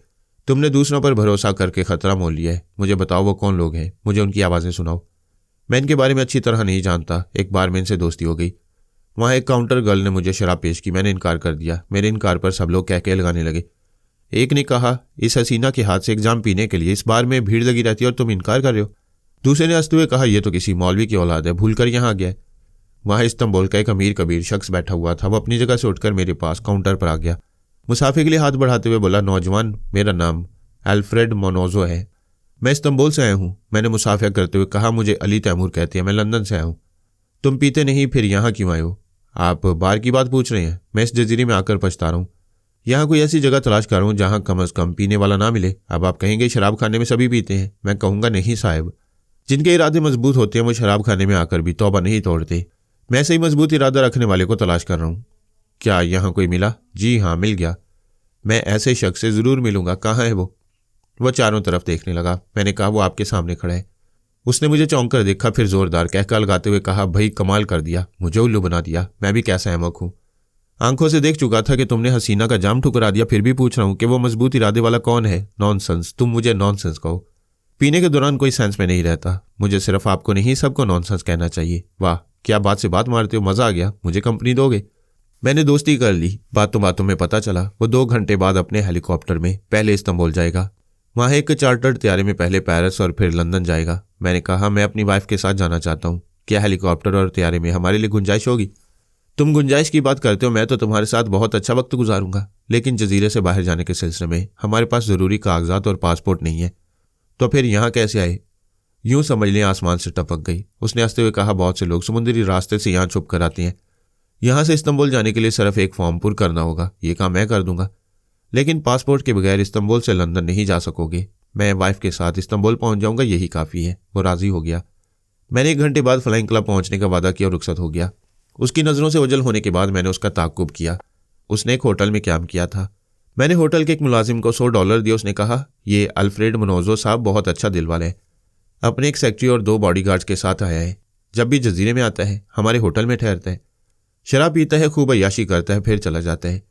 S1: तुमने दूसरों पर भरोसा करके खतरा मोल लिया है। मुझे बताओ वो कौन लोग हैं, मुझे उनकी आवाज़ें सुनाओ। मैं इनके बारे में अच्छी तरह नहीं जानता। एक बार में इनसे दोस्ती हो गई। वहाँ एक काउंटर गर्ल ने मुझे शराब पेश की, मैंने इनकार कर दिया। मेरे इनकार पर सब लोग कह लगाने लगे। एक ने कहा, इस हसीना के हाथ से एक जाम पीने के लिए इस बार में भीड़ लगी रहती है और तुम इनकार कर रहे हो। दूसरे ने हंसते हुए कहा, यह तो किसी मौलवी की औलाद है, भूल कर यहाँ आ गया है। वहाँ इस्तांबुल का एक अमीर कबीर शख्स बैठा हुआ था। वो अपनी जगह से उठकर मेरे पास काउंटर पर आ गया। मुसाफिर के लिए हाथ बढ़ाते हुए बोला, नौजवान, मेरा नाम अल्फ्रेड मोनोजो है, मैं इस्तांबुल से आया हूँ। मैंने मुसाफिर करते हुए कहा, मुझे अली तैमूर कहते हैं, मैं लंदन से आया हूँ। तुम पीते नहीं, फिर यहाँ क्यों आए हो? आप बार की बात पूछ रहे हैं? मैं इस जजीरे में आकर पछता रहा हूँ। यहाँ कोई ऐसी जगह तलाश कर रहा हूँ जहाँ कम अज़ कम पीने वाला ना मिले। अब आप कहेंगे शराब खाने में सभी पीते हैं। मैं कहूँगा नहीं साहब, जिनके इरादे मजबूत होते हैं वो शराब खाने में आकर भी तौबा नहीं तोड़ते। मैं ऐसे ही मजबूत इरादा रखने वाले को तलाश कर रहा हूँ। क्या यहाँ कोई मिला? जी हाँ, मिल गया। मैं ऐसे शख्स से ज़रूर मिलूंगा। कहाँ है वो? वह चारों तरफ देखने लगा। मैंने कहा, वो आपके सामने खड़ा है। उसने मुझे चौंक कर देखा, फिर जोरदार कहका लगाते हुए कहा, भाई कमाल कर दिया, मुझे उल्लू बना दिया। मैं भी कैसा अहमक हूँ। आंखों से देख चुका था कि तुमने हसीना का जाम ठुकरा दिया, फिर भी पूछ रहा हूँ कि वो मजबूत इरादे वाला कौन है? नॉनसेंस, तुम मुझे नॉनसेंस कहो। पीने के दौरान कोई सेंस में नहीं रहता। मुझे सिर्फ आपको नहीं, सबको नॉनसेंस कहना चाहिए। वाह, क्या बात से बात मारते हो, मजा आ गया। मुझे कंपनी दोगे? मैंने दोस्ती कर ली। बातों बातों में पता चला वो 2 घंटे बाद अपने हेलीकॉप्टर में पहले इस्तांबुल जाएगा, वहाँ एक चार्टर्ड तैयारे में पहले पेरिस और फिर लंदन जाएगा। मैंने कहा, मैं अपनी वाइफ के साथ जाना चाहता हूँ। क्या हेलीकॉप्टर और तैयारे में हमारे लिए गुंजाइश होगी? तुम गुंजाइश की बात करते हो, मैं तो तुम्हारे साथ बहुत अच्छा वक्त गुजारूंगा, लेकिन जजीरे से बाहर जाने के सिलसिले में हमारे पास ज़रूरी कागजात और पासपोर्ट नहीं है। तो फिर यहाँ कैसे आए? यूं समझ लें आसमान से टपक गई। उसने हंसते हुए कहा, बहुत से लोग समुद्री रास्ते से यहाँ छुप कर आते हैं। यहाँ से इस्तांबुल जाने के लिए सिर्फ एक फॉर्म पुर करना होगा। ये काम मैं कर दूंगा, लेकिन पासपोर्ट के बगैर इस्तांबुल से लंदन नहीं जा सकोगे। मैं वाइफ के साथ इस्तांबुल पहुंच जाऊंगा, यही काफ़ी है। वो राजी हो गया। मैंने 1 घंटे बाद फ्लाइंग क्लब पहुंचने का वादा किया और रुखसत हो गया। उसकी नज़रों से ओझल होने के बाद मैंने उसका ताक़ुब किया। उसने एक होटल में क्याम किया था। मैंने होटल के एक मुलाजिम को $100 दिए। उसने कहा, ये अल्फ्रेड मोनोजो साहब बहुत अच्छा दिल वाला है, अपने एक सेक्रेटरी और 2 बॉडीगार्ड्स के साथ आया है। जब भी जजीरे में आता है हमारे होटल में ठहरता है, शराब पीता है, खूब अय्याशी करता है, फिर चला जाता है।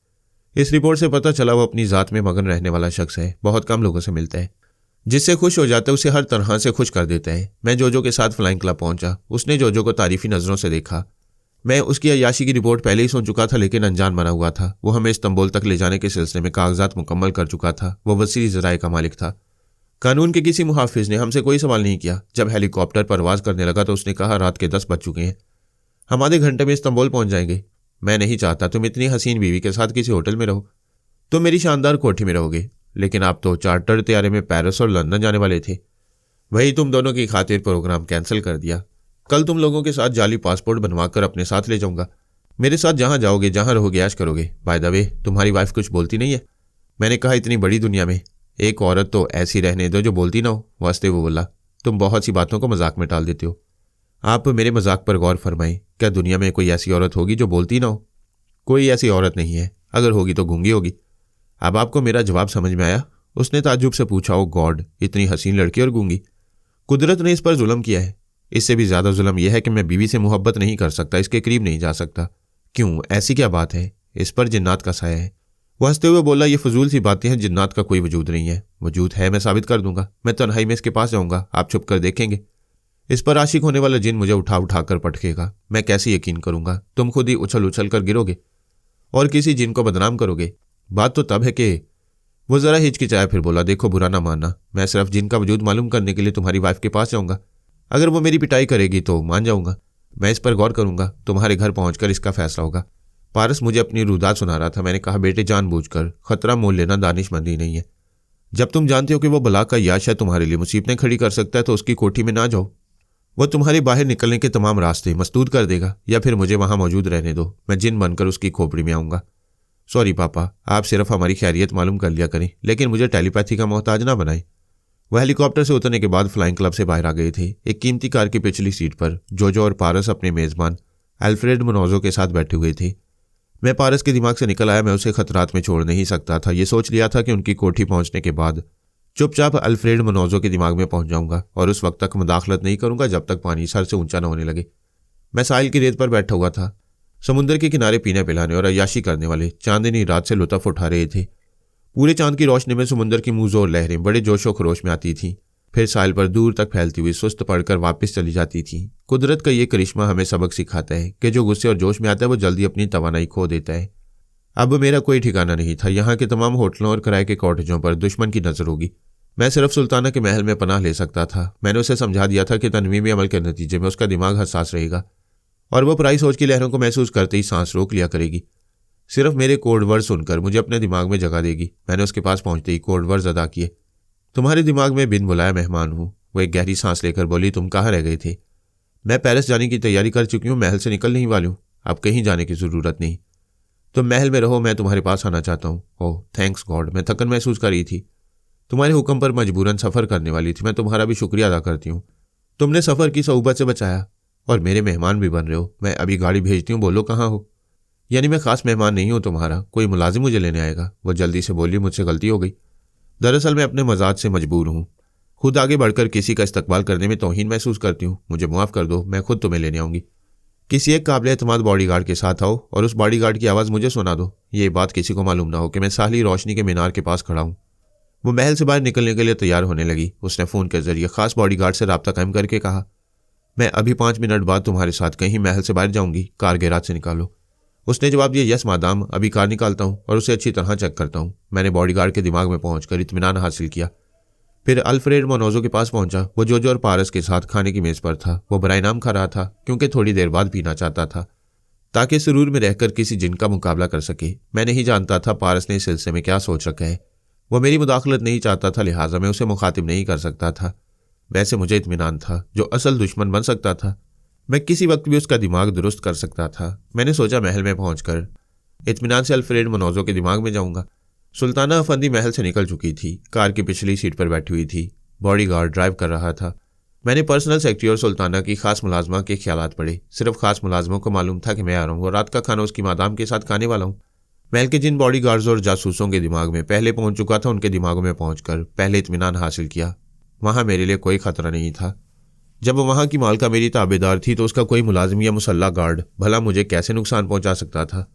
S1: इस रिपोर्ट से पता चला वो अपनी ज़ात में मगन रहने वाला शख्स है। बहुत कम लोगों से मिलता है। जिससे खुश हो जाता है उसे हर तरह से खुश कर देता है। मैं जोजो के साथ फ्लाइंग क्लब पहुंचा। उसने जोजो को तारीफी नज़रों से देखा। मैं उसकी अय्याशी की रिपोर्ट पहले ही सुन चुका था, लेकिन अनजान बना हुआ था। वो हमें इस्तांबुल तक ले जाने के सिलसिले में कागजात मुकम्मल कर चुका था। वो वसीर ज़राए का मालिक था। कानून के किसी मुहाफिज ने हमसे कोई सवाल नहीं किया। जब हेलीकॉप्टर परवाज करने लगा तो उसने कहा, रात के 10 बज चुके हैं, हम आधे घंटे में इस्तांबुल पहुंच जाएंगे। मैं नहीं चाहता तुम इतनी हसीन बीवी के साथ किसी होटल में रहो। तुम मेरी शानदार कोठी में रहोगे, लेकिन आप तो चार्टर तैयारे में पेरिस और लंदन जाने वाले थे। वही तुम दोनों की खातिर प्रोग्राम कैंसिल कर दिया। कल तुम लोगों के साथ जाली पासपोर्ट बनवाकर अपने साथ ले जाऊंगा। मेरे साथ जहां जाओगे, जहां रहोगे, ऐश करोगे। बाय द वे, तुम्हारी वाइफ कुछ बोलती नहीं है? मैंने कहा, इतनी बड़ी दुनिया में एक औरत तो ऐसी रहने दो जो बोलती ना हो। वास्ते वो बोला, तुम बहुत सी बातों को मजाक में टाल देते हो। आप मेरे मजाक पर गौर फरमाएं। क्या दुनिया में कोई ऐसी औरत होगी जो बोलती ना हो? कोई ऐसी औरत नहीं है। अगर होगी तो गूंगी होगी। अब आपको मेरा जवाब समझ में आया? उसने ताज्जुब से पूछा। ओ गॉड, इतनी हसीन लड़की और गूंगी। कुदरत ने इस पर जुल्म किया है। इससे भी ज्यादा जुल्म यह है कि मैं बीवी से मोहब्बत नहीं कर सकता, इसके करीब नहीं जा सकता। क्यों, ऐसी क्या बात है? इस पर जिन्नात का साया है। वह हंसते हुए बोला, ये फजूल सी बातें हैं, जिन्नात का कोई वजूद नहीं है। वजूद है, मैं साबित कर दूंगा। मैं तन्हाई में इसके पास जाऊंगा, आप छुप कर देखेंगे। इस पर आशिक होने वाला जिन मुझे उठा उठा कर पटकेगा। मैं कैसे यकीन करूंगा? तुम खुद ही उछल उछल कर गिरोगे और किसी जिन को बदनाम करोगे। बात तो तब है कि वो जरा हिचकिचाया, फिर बोला, देखो बुरा ना मानना, मैं सिर्फ जिन का वजूद मालूम करने के लिए तुम्हारी वाइफ के पास जाऊंगा। अगर वो मेरी पिटाई करेगी तो मान जाऊंगा। मैं इस पर गौर करूंगा। तुम्हारे घर पहुंचकर इसका फैसला होगा। पारस मुझे अपनी रुदात सुना रहा था। मैंने कहा, बेटे, जानबूझकर खतरा मोल लेना दानिशमंदी नहीं है। जब तुम जानते हो कि वो बला का याश है, तुम्हारे लिए मुसीबतें खड़ी कर सकता है, तो उसकी कोठी में ना जाओ। वो तुम्हारे बाहर निकलने के तमाम रास्ते मसदूद कर देगा। या फिर मुझे वहां मौजूद रहने दो, मैं जिन बनकर उसकी खोपड़ी में आऊंगा। सॉरी पापा, आप सिर्फ हमारी खैरियत मालूम कर लिया करें, लेकिन मुझे टेलीपैथी का मोहताज ना बनाएं। वह हेलीकॉप्टर से उतरने के बाद फ्लाइंग क्लब से बाहर आ गए थे। एक कीमती कार की पिछली सीट पर जोजो और पारस अपने मेज़बान अल्फ्रेड मोनोजो के साथ बैठे हुए थे। मैं पारस के दिमाग से निकल आया। मैं उसे खतरात में छोड़ नहीं सकता था। ये सोच लिया था कि उनकी कोठी पहुंचने के बाद चुपचाप अल्फ्रेड मोनोजो के दिमाग में पहुंच जाऊंगा और उस वक्त तक मुदाखलत नहीं करूंगा जब तक पानी सर से ऊंचा न होने लगे। मैं साहिल की रेत पर बैठा हुआ था। समुद्र के किनारे पीने पिलाने और अय्याशी करने वाले चांदनी रात से लुत्फ उठा रहे थे। पूरे चांद की रोशनी में समुद्र की मुंहजोर लहरें बड़े जोशो खरोश में आती थीं, फिर साहिल पर दूर तक फैलती हुई सुस्त पड़कर वापस चली जाती थी। कुदरत का ये करिश्मा हमें सबक सिखाता है कि जो गुस्से और जोश में आता है वो जल्दी अपनी तवानाई खो देता है। अब मेरा कोई ठिकाना नहीं था। यहाँ के तमाम होटलों और किराए के कॉटेजों पर दुश्मन की नजर होगी। मैं सिर्फ सुल्ताना के महल में पनाह ले सकता था। मैंने उसे समझा दिया था कि तनवीमी अमल के नतीजे में उसका दिमाग हसास रहेगा और वह पराई सोच की लहरों को महसूस करते ही सांस रोक लिया करेगी। सिर्फ मेरे कोड वर्ड सुनकर मुझे अपने दिमाग में जगह देगी। मैंने उसके पास पहुंचते ही कोड वर्ड अदा किए। तुम्हारे दिमाग में बिन बुलाया मेहमान हूँ। वो एक गहरी सांस लेकर बोली, तुम कहाँ रह गए थे? मैं पेरिस जाने की तैयारी कर चुकी हूँ, महल से निकल नहीं वाली हूँ। अब कहीं जाने की ज़रूरत नहीं। तुम महल में रहो, मैं तुम्हारे पास आना चाहता हूँ। ओह थैंक्स गॉड। मैं थकन महसूस कर रही थी। तुम्हारे हुक्म पर मजबूरन सफ़र करने वाली थी। मैं तुम्हारा भी शुक्रिया अदा करती हूँ। तुमने सफ़र की सऊबत से बचाया और मेरे मेहमान भी बन रहे हो। मैं अभी गाड़ी भेजती हूँ, बोलो कहाँ हो? यानी मैं खास मेहमान नहीं हूँ तुम्हारा, कोई मुलाजिम मुझे लेने आएगा? वो जल्दी से बोली, मुझसे गलती हो गई। दरअसल मैं अपने मजाज से मजबूर हूँ। खुद आगे बढ़कर किसी का इस्तकबाल करने में तौहीन महसूस करती हूँ। मुझे माफ़ कर दो, मैं खुद तुम्हें लेने आऊँगी। किसी एक काबिल एतमाद बॉडीगार्ड के साथ आओ और उस बॉडीगार्ड की आवाज़ मुझे सुना दो। ये बात किसी को मालूम ना हो कि मैं साहली रोशनी के मीनार के पास खड़ा हूँ। वो महल से बाहर निकलने के लिए तैयार होने लगी। उसने फ़ोन के जरिए खास बॉडीगार्ड से रब्ता कायम करके कहा, मैं अभी 5 मिनट बाद तुम्हारे साथ कहीं महल से बाहर जाऊंगी, कार गैराज से निकालो। उसने जवाब दिया, यस मादाम, अभी कार निकालता हूँ और उसे अच्छी तरह चेक करता हूँ। मैंने बॉडीगार्ड के दिमाग में पहुंचकर इत्मीनान हासिल किया। फिर अल्फ्रेड मोनोजो के पास पहुंचा। वो जोजो और पारस के साथ खाने की मेज़ पर था। वो बराए नाम खा रहा था क्योंकि थोड़ी देर बाद पीना चाहता था ताकि सुरूर में रहकर किसी जिन का मुकाबला कर सके। मैं नहीं जानता था पारस ने इस सिलसिले में क्या सोच रखा है। वो मेरी मुदाखलत नहीं चाहता था, लिहाजा मैं उसे मुखातिब नहीं कर सकता था। वैसे मुझे इत्मीनान था जो असल दुश्मन बन सकता था। मैं किसी वक्त भी उसका दिमाग दुरुस्त कर सकता था। मैंने सोचा महल में पहुंचकर इत्मीनान से अल्फ्रेड मोनोजो के दिमाग में जाऊंगा। सुल्ताना अफंदी महल से निकल चुकी थी। कार की पिछली सीट पर बैठी हुई थी। बॉडीगार्ड ड्राइव कर रहा था। मैंने पर्सनल सेक्रेटरी और सुल्ताना की खास मुलाजमा के ख्यालात पढ़े। सिर्फ खास मुलाजमों को मालूम था कि मैं आ रहा हूँ और रात का खाना उसकी मादाम के साथ खाने वाला हूँ। महल के जिन बॉडीगार्ड्स और जासूसों के दिमाग में पहले पहुंच चुका था, उनके दिमागों में पहुंचकर पहले इत्मीनान हासिल किया। वहां मेरे लिए कोई खतरा नहीं था। जब वहां की मालका मेरी ताबेदार थी तो उसका कोई मुलाजिम या मुसल्ला गार्ड भला मुझे कैसे नुकसान पहुंचा सकता था?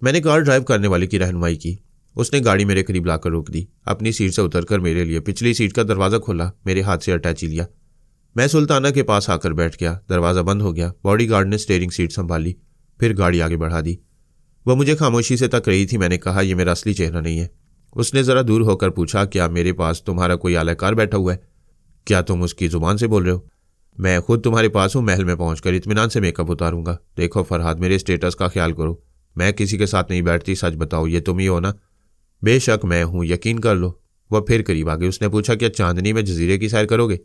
S1: मैंने कार ड्राइव करने वाले की रहनुमाई की। उसने गाड़ी मेरे करीब लाकर रोक दी। अपनी सीट से उतरकर मेरे लिए पिछली सीट का दरवाज़ा खोला, मेरे हाथ से अटैची लिया। मैं सुल्ताना के पास आकर बैठ गया। दरवाज़ा बंद हो गया। बॉडीगार्ड ने स्टीयरिंग सीट संभाली, फिर गाड़ी आगे बढ़ा दी। वह मुझे खामोशी से तक रही थी। मैंने कहा, यह मेरा असली चेहरा नहीं है। उसने ज़रा दूर होकर पूछा, क्या मेरे पास तुम्हारा कोई आलाकार बैठा हुआ है? क्या तुम उसकी ज़ुबान से बोल रहे हो? मैं खुद तुम्हारे पास हूँ। महल में पहुंचकर इत्मीनान से मेकअप उतारूंगा। देखो फरहाद, मेरे स्टेटस का ख्याल करो। मैं किसी के साथ नहीं बैठती। सच बताओ, ये तुम ही हो ना? बेशक मैं हूँ, यकीन कर लो। वह फिर करीब आ गई। उसने पूछा, क्या चांदनी में जजीरे की सैर करोगे?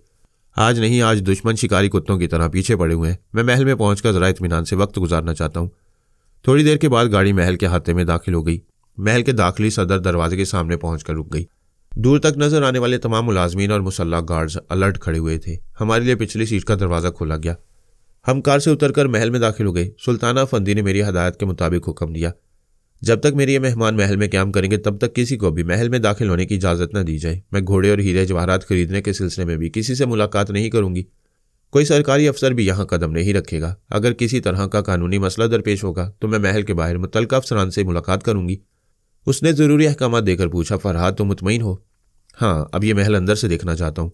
S1: आज नहीं, आज दुश्मन शिकारी कुत्तों की तरह पीछे पड़े हुए हैं। मैं महल में पहुंचकर ज़रा इत्मीनान से वक्त गुजारना चाहता हूँ। थोड़ी देर के बाद गाड़ी महल के हाथे में दाखिल हो गई। महल के दाखिली सदर दरवाजे के सामने पहुंचकर रुक गई। दूर तक नजर आने वाले तमाम मुलाजमीन और मुसल्ला गार्ड्स अलर्ट खड़े हुए थे। हमारे लिए पिछली सीट का दरवाज़ा खोला गया। हम कार से उतरकर महल में दाखिल हो गए। सुल्ताना अफंदी ने मेरी हदायत के मुताबिक हुक्म दिया, जब तक मेरे ये मेहमान महल में क़याम करेंगे तब तक किसी को भी महल में दाखिल होने की इजाज़त न दी जाए। मैं घोड़े और हीरे जवाहरात खरीदने के सिलसिले में भी किसी से मुलाकात नहीं करूंगी। कोई सरकारी अफसर भी यहाँ कदम नहीं रखेगा। अगर किसी तरह का कानूनी मसला दरपेश होगा तो मैं महल के बाहर मुतल्लिक़ अफसरान से मुलाकात करूंगी। उसने ज़रूरी अहकामात देकर पूछा, फरहाद तुम मुतमईन हो? हाँ, अब ये महल अंदर से देखना चाहता हूँ।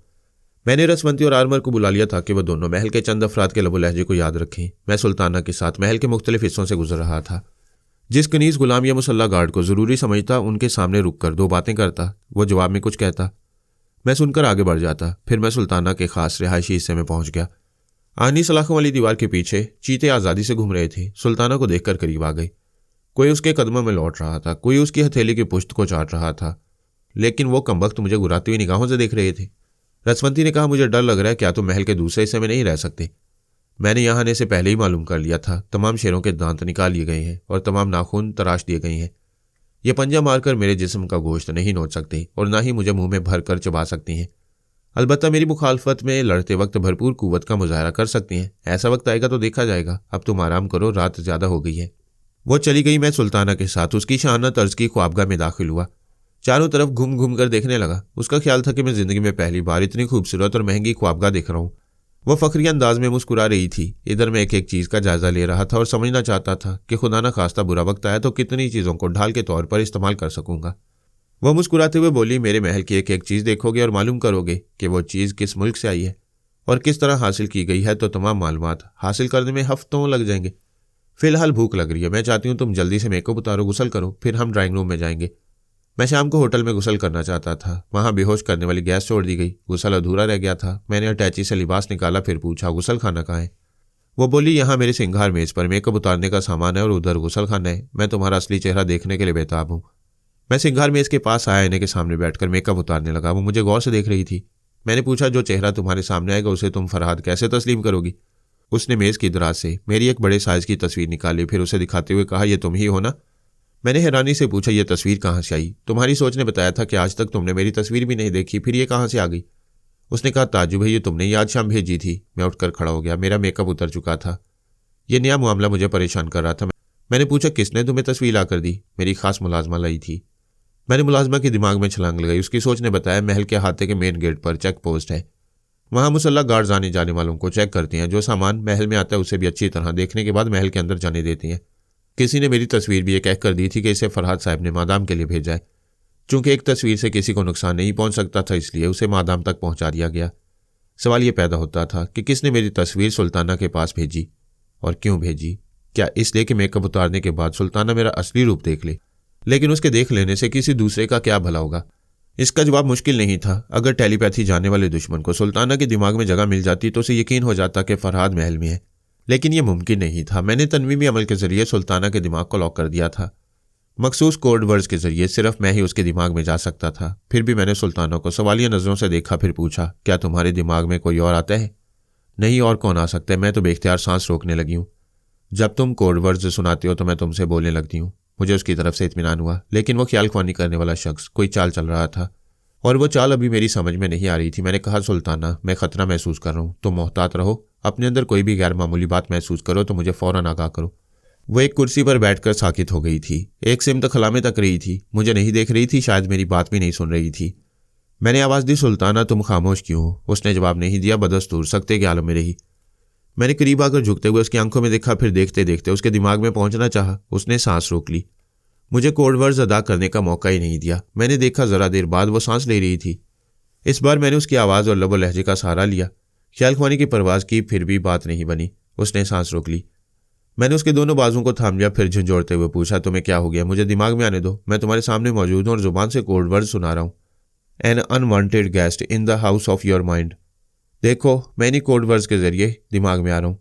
S1: मैंने रसवंती और आर्मर को बुला लिया ताकि वह दोनों महल के चंद अफराद के लबो लहजे को याद रखें। मैं सुल्ताना के साथ महल के मुख्तलिफ हिस्सों से गुजर रहा था। जिस कनीज़ गुलाम या मुसल्ला गार्ड को ज़रूरी समझता उनके सामने रुककर 2 बातें करता, वो जवाब में कुछ कहता, मैं सुनकर आगे बढ़ जाता। फिर मैं सुल्ताना के खास रिहायशी हिस्से में पहुंच गया। आनी सलाखों वाली दीवार के पीछे चीते आज़ादी से घूम रहे थे। सुल्ताना को देखकर करीब आ गए। कोई उसके कदमों में लौट रहा था, कोई उसकी हथेली की पुश्त को चाट रहा था, लेकिन वो कमबख्त मुझे घुराती हुई निगाहों से देख रहे थे। रसवंती ने कहा, मुझे डर लग रहा है, क्या तुम महल के दूसरे हिस्से में नहीं रह सकते? मैंने यहाँ आने से पहले ही मालूम कर लिया था। तमाम शेरों के दांत निकाल लिए गए हैं और तमाम नाखून तराश दिए गए हैं। ये पंजा मारकर मेरे जिस्म का गोश्त नहीं नोच सकते और ना ही मुझे मुंह में भर कर चबा सकती हैं। अलबत्ता मेरी मुखालफत में लड़ते वक्त भरपूर कुव्वत का मुजाहरा कर सकती हैं। ऐसा वक्त आएगा तो देखा जाएगा। अब तुम आराम करो, रात ज़्यादा हो गई है। वो चली गई। मैं सुल्ताना के साथ उसकी शाहाना तर्ज की ख्वाबगाह में दाखिल हुआ। चारों तरफ घूम घूम कर देखने लगा। उसका ख्याल था कि मैं ज़िंदगी में पहली बार इतनी खूबसूरत और महंगी ख्वाबगाह देख रहा हूँ। वह फखरी अंदाज में मुस्कुरा रही थी। इधर मैं एक एक चीज़ का जायजा ले रहा था और समझना चाहता था कि खुदा न खास्ता बुरा वक्त आया तो कितनी चीज़ों को ढाल के तौर पर इस्तेमाल कर सकूंगा। वह मुस्कुराते हुए बोली, मेरे महल की एक एक चीज़ देखोगे और मालूम करोगे कि वो चीज़ किस मुल्क से आई है और किस तरह हासिल की गई है, तो तमाम मालूमात हासिल करने में हफ्तों लग जाएंगे। फिलहाल भूख लग रही है, मैं चाहती हूँ तुम जल्दी से मेकअप उतारो, गुसल करो, फिर हम ड्राइंग रूम में जाएंगे। मैं शाम को होटल में गुसल करना चाहता था। वहाँ बेहोश करने वाली गैस छोड़ दी गई, गुसल अधूरा रह गया था। मैंने अटैची से लिबास निकाला, फिर पूछा, गुसल खाना कहाँ है? वो बोली, यहाँ मेरे सिंगार मेज पर मेकअप उतारने का सामान है और उधर गुसल खाना है। मैं तुम्हारा असली चेहरा देखने के लिए बेताब हूँ। मैं सिंगार मेज के पास आया, आईने के सामने बैठकर मेकअप उतारने लगा। वो मुझे गौर से देख रही थी। मैंने पूछा, जो चेहरा तुम्हारे सामने आएगा उसे तुम फरहाद कैसे तस्लीम करोगी? उसने मेज़ की दराज से मेरी एक बड़े साइज़ की तस्वीर निकाली, फिर उसे दिखाते हुए कहा, यह तुम ही हो ना? मैंने हैरानी से पूछा, यह तस्वीर कहाँ से आई? तुम्हारी सोच ने बताया था कि आज तक तुमने मेरी तस्वीर भी नहीं देखी, फिर ये कहाँ से आ गई? उसने कहा, ताजुब है, ये तुमने ही आज शाम भेजी थी। मैं उठकर खड़ा हो गया। मेरा मेकअप उतर चुका था। यह नया मामला मुझे परेशान कर रहा था। मैंने पूछा, किसने तुम्हें तस्वीर ला कर दी? मेरी खास मुलाजमा लाई थी। मैंने मुलाजमा के दिमाग में छलांग लगाई। उसकी सोच ने बताया, महल के अहाते के मेन गेट पर चेक पोस्ट है। वहाँ मुसल्ला गार्ड्स आने जाने वालों को चेक करते हैं। जो सामान महल में आता है उसे भी अच्छी तरह देखने के बाद महल के अंदर जाने देते हैं। किसी ने मेरी तस्वीर भी ये कह कर दी थी कि इसे फरहाद साहब ने मादाम के लिए भेजा है। चूंकि एक तस्वीर से किसी को नुकसान नहीं पहुंच सकता था, इसलिए उसे मादाम तक पहुंचा दिया गया। सवाल ये पैदा होता था कि किसने मेरी तस्वीर सुल्ताना के पास भेजी और क्यों भेजी? क्या इसलिए कि मेकअप उतारने के बाद सुल्ताना मेरा असली रूप देख ले? लेकिन उसके देख लेने से किसी दूसरे का क्या भला होगा? इसका जवाब मुश्किल नहीं था। अगर टेलीपैथी जाने वाले दुश्मन को सुल्ताना के दिमाग में जगह मिल जाती तो उसे यकीन हो जाता कि फरहाद महल में है, लेकिन यह मुमकिन नहीं था। मैंने तनवीमी अमल के जरिए सुल्ताना के दिमाग को लॉक कर दिया था। मखसूस कोड वर्ड्स के जरिए सिर्फ मैं ही उसके दिमाग में जा सकता था। फिर भी मैंने सुल्ताना को सवालिया नज़रों से देखा, फिर पूछा, क्या तुम्हारे दिमाग में कोई और आता है? नहीं, और कौन आ सकता है? मैं तो बेख्तियार सांस रोकने लगी हूँ। जब तुम कोड वर्ड्स सुनाते हो तो मैं तुमसे बोलने लगती हूँ। मुझे उसकी तरफ से इत्मीनान हुआ, लेकिन वो ख्याल ख्वानी करने वाला शख्स कोई चाल चल रहा था और वो चाल अभी मेरी समझ में नहीं आ रही थी। मैंने कहा, सुल्ताना, मैं खतरा महसूस कर रहा हूँ, तुम मोहतात रहो। अपने अंदर कोई भी गैर मामूली बात महसूस करो तो मुझे फौरन आगाह करो। वो एक कुर्सी पर बैठकर साकित हो गई थी। एक सिमत खला में तक रही थी। मुझे नहीं देख रही थी, शायद मेरी बात भी नहीं सुन रही थी। मैंने आवाज़ दी, सुल्ताना, तुम खामोश क्यों हो? उसने जवाब नहीं दिया, बदस्तूर सख्ते के आलम में रही। मैंने करीब आकर झुकते हुए उसकी आंखों में देखा, फिर देखते देखते उसके दिमाग में पहुंचना चाहा। उसने सांस रोक ली। मुझे कोड वर्ड्स अदा करने का मौका ही नहीं दिया। मैंने देखा जरा देर बाद वो सांस ले रही थी। इस बार मैंने उसकी आवाज़ और लबो लहजे का सहारा लिया। ख्याल ख्वानी की परवाज़ की, फिर भी बात नहीं बनी। उसने सांस रोक ली। मैंने उसके दोनों बाजुओं को थाम लिया, फिर झंझोड़ते हुए पूछा, तुम्हें क्या हो गया? मुझे दिमाग में आने दो। मैं तुम्हारे सामने मौजूद हूँ और जुबान से कोड वर्ड सुना रहा हूँ। An unwanted guest in the house of your mind. देखो, मैं इन्हीं कोड वर्ड्स के जरिए दिमाग में आ रहा हूँ।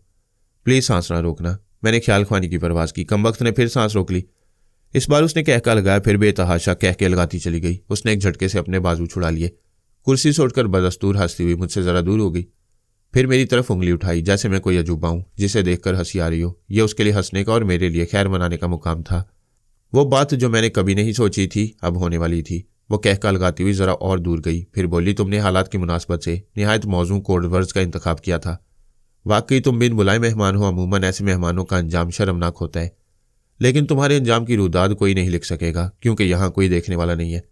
S1: प्लीज़ सांस ना रोकना। मैंने ख्याल ख्वानी की परवाज़ की। कमबख्त ने फिर सांस रोक ली। इस बार उसने कहका लगाया, फिर बेतहाशा कह के लगाती चली गई। उसने एक झटके से अपने बाजू छुड़ा लिए। कुर्सी से उठकर बदस्तूर हंसती हुई मुझसे ज़रा दूर हो गई। फिर मेरी तरफ उंगली उठाई, जैसे मैं कोई अजूबा हूँ जिसे देखकर हंसी आ रही हो। यह उसके लिए हंसने का और मेरे लिए खैर मनाने का मुकाम था। वो बात जो मैंने कभी नहीं सोची थी अब होने वाली थी। वो कहका लगाती हुई ज़रा और दूर गई, फिर बोली, तुमने हालात की मुनासबत से निहायत मौजूद कोड वर्ड्स का इंतखाब किया था। वाकई तुम बिन बुलाए मेहमान हो। अमूमन ऐसे मेहमानों का अंजाम शर्मनाक होता है, लेकिन तुम्हारे अंजाम की रुदाद कोई नहीं लिख सकेगा, क्योंकि यहाँ कोई देखने वाला नहीं है।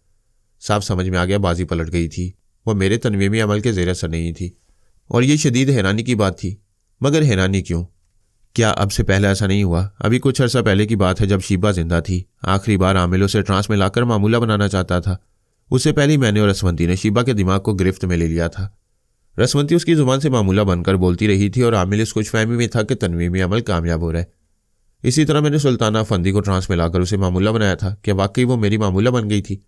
S1: साफ समझ में आ गया, बाजी पलट गई थी। वह मेरे तनवीमी अमल के ज़ेर असर नहीं थी और ये शदीद हैरानी की बात थी। मगर हैरानी क्यों? क्या अब से पहले ऐसा नहीं हुआ? अभी कुछ अर्सा पहले की बात है, जब शीबा जिंदा थी। आखिरी बार आमिलों से ट्रांस में लाकर मामूला बनाना चाहता था। उससे पहले मैंने और रसवंती ने शीबा के दिमाग को गिरफ्त में ले लिया था। रसवंती उसकी जुबान से मामूला बनकर बोलती रही थी और आमिल इस खुशफहमी में था कि तनवीमी अमल कामयाब हो रहा है। इसी तरह मैंने सुल्ताना फंदी को ट्रांस में लाकर उसे मामूला बनाया था। कि वाकई वो मेरी मामूला बन गई थी,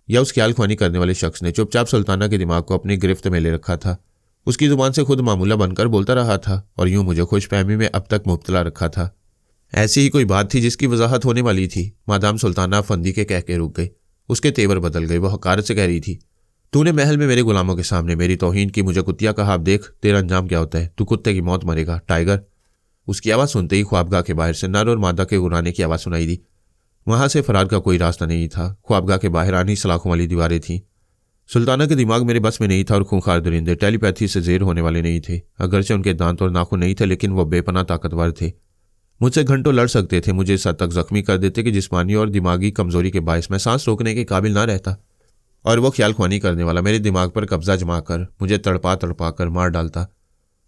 S1: या उस ख्याल ख्वानी करने वाले शख्स ने चुपचाप सुल्ताना के दिमाग को अपनी गिरफ्त में ले रखा था, उसकी जुबान से खुद मामूला बनकर बोलता रहा था और यूं मुझे खुशफहमी में अब तक मुब्तला रखा था। ऐसी ही कोई बात थी जिसकी वजाहत होने वाली थी। मादाम सुल्ताना फंदी के कह के रुक गई। उसके तेवर बदल गए। वह हकारत से कह रही थी, तूने महल में मेरे गुलामों के सामने मेरी तौहीन की, मुझे कुत्तिया कहा। अब देख तेरा अंजाम क्या होता है। तू कुत्ते की मौत मरेगा, टाइगर। उसकी आवाज़ सुनते ही ख्वाबगाह के बाहर से नर और मादा के गुराने की आवाज़ सुनाई दी। वहां से फरार का कोई रास्ता नहीं था। ख्वाबगाह के बाहर आनी सलाखों वाली दीवारें थीं। सुल्ताना के दिमाग मेरे बस में नहीं था और खूंखार दरिंदे टेलीपैथी से ज़ेर होने वाले नहीं थे। अगरचे उनके दांत और नाखून नहीं थे, लेकिन वो बेपनाह ताकतवर थे। मुझसे घंटों लड़ सकते थे, मुझे इस हद तक जख्मी कर देते कि जिस्मानी और दिमागी कमजोरी के बायस मैं सांस रोकने के काबिल ना रहता, और वो ख्याल ख्वानी करने वाला मेरे दिमाग पर कब्जा जमा कर मुझे तड़पा तड़पा कर मार डालता।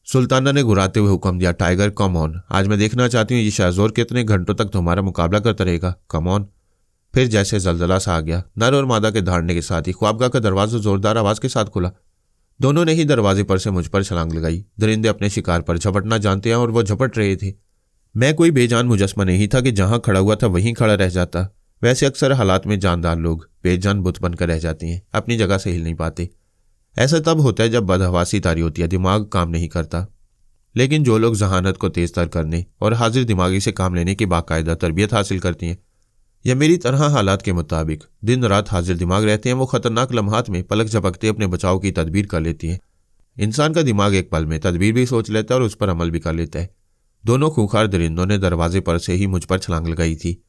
S1: सुल्ताना ने घुराते हुए हुक्म दिया, टाइगर कम ऑन, आज मैं देखना चाहती हूँ ये शाहजोर कितने घंटों तक तुम्हारा मुकाबला करता रहेगा, कम ऑन। फिर जैसे जलजला सा आ गया। नर और मादा के दहाड़ने के साथ ही ख्वाबगाह का दरवाजा जोरदार आवाज के साथ खुला। दोनों ने ही दरवाजे पर से मुझ पर छलांग लगाई। दरिंदे अपने शिकार पर झपटना जानते हैं और वो झपट रहे थे। मैं कोई बेजान मुजस्मा नहीं था कि जहां खड़ा हुआ था वहीं खड़ा रह जाता। वैसे अक्सर हालात में जानदार लोग बेजान बुत बनकर रह जाते हैं, अपनी जगह से हिल नहीं पाते। ऐसा तब होता है जब बदहवासी तारी होती है, दिमाग काम नहीं करता। लेकिन जो लोग जहानत को तेज तर करने और हाजिर दिमागी से काम लेने की बाकायदा तरबियत हासिल करती हैं, या मेरी तरह हालात के मुताबिक दिन रात हाजिर दिमाग रहते हैं, वो खतरनाक लम्हात में पलक झपकते अपने बचाव की तदबीर कर लेती हैं। इंसान का दिमाग एक पल में तदबीर भी सोच लेता है और उस पर अमल भी कर लेता है। दोनों खूंखार दरिंदों ने दरवाजे पर से ही मुझ पर छलांग लगाई थी।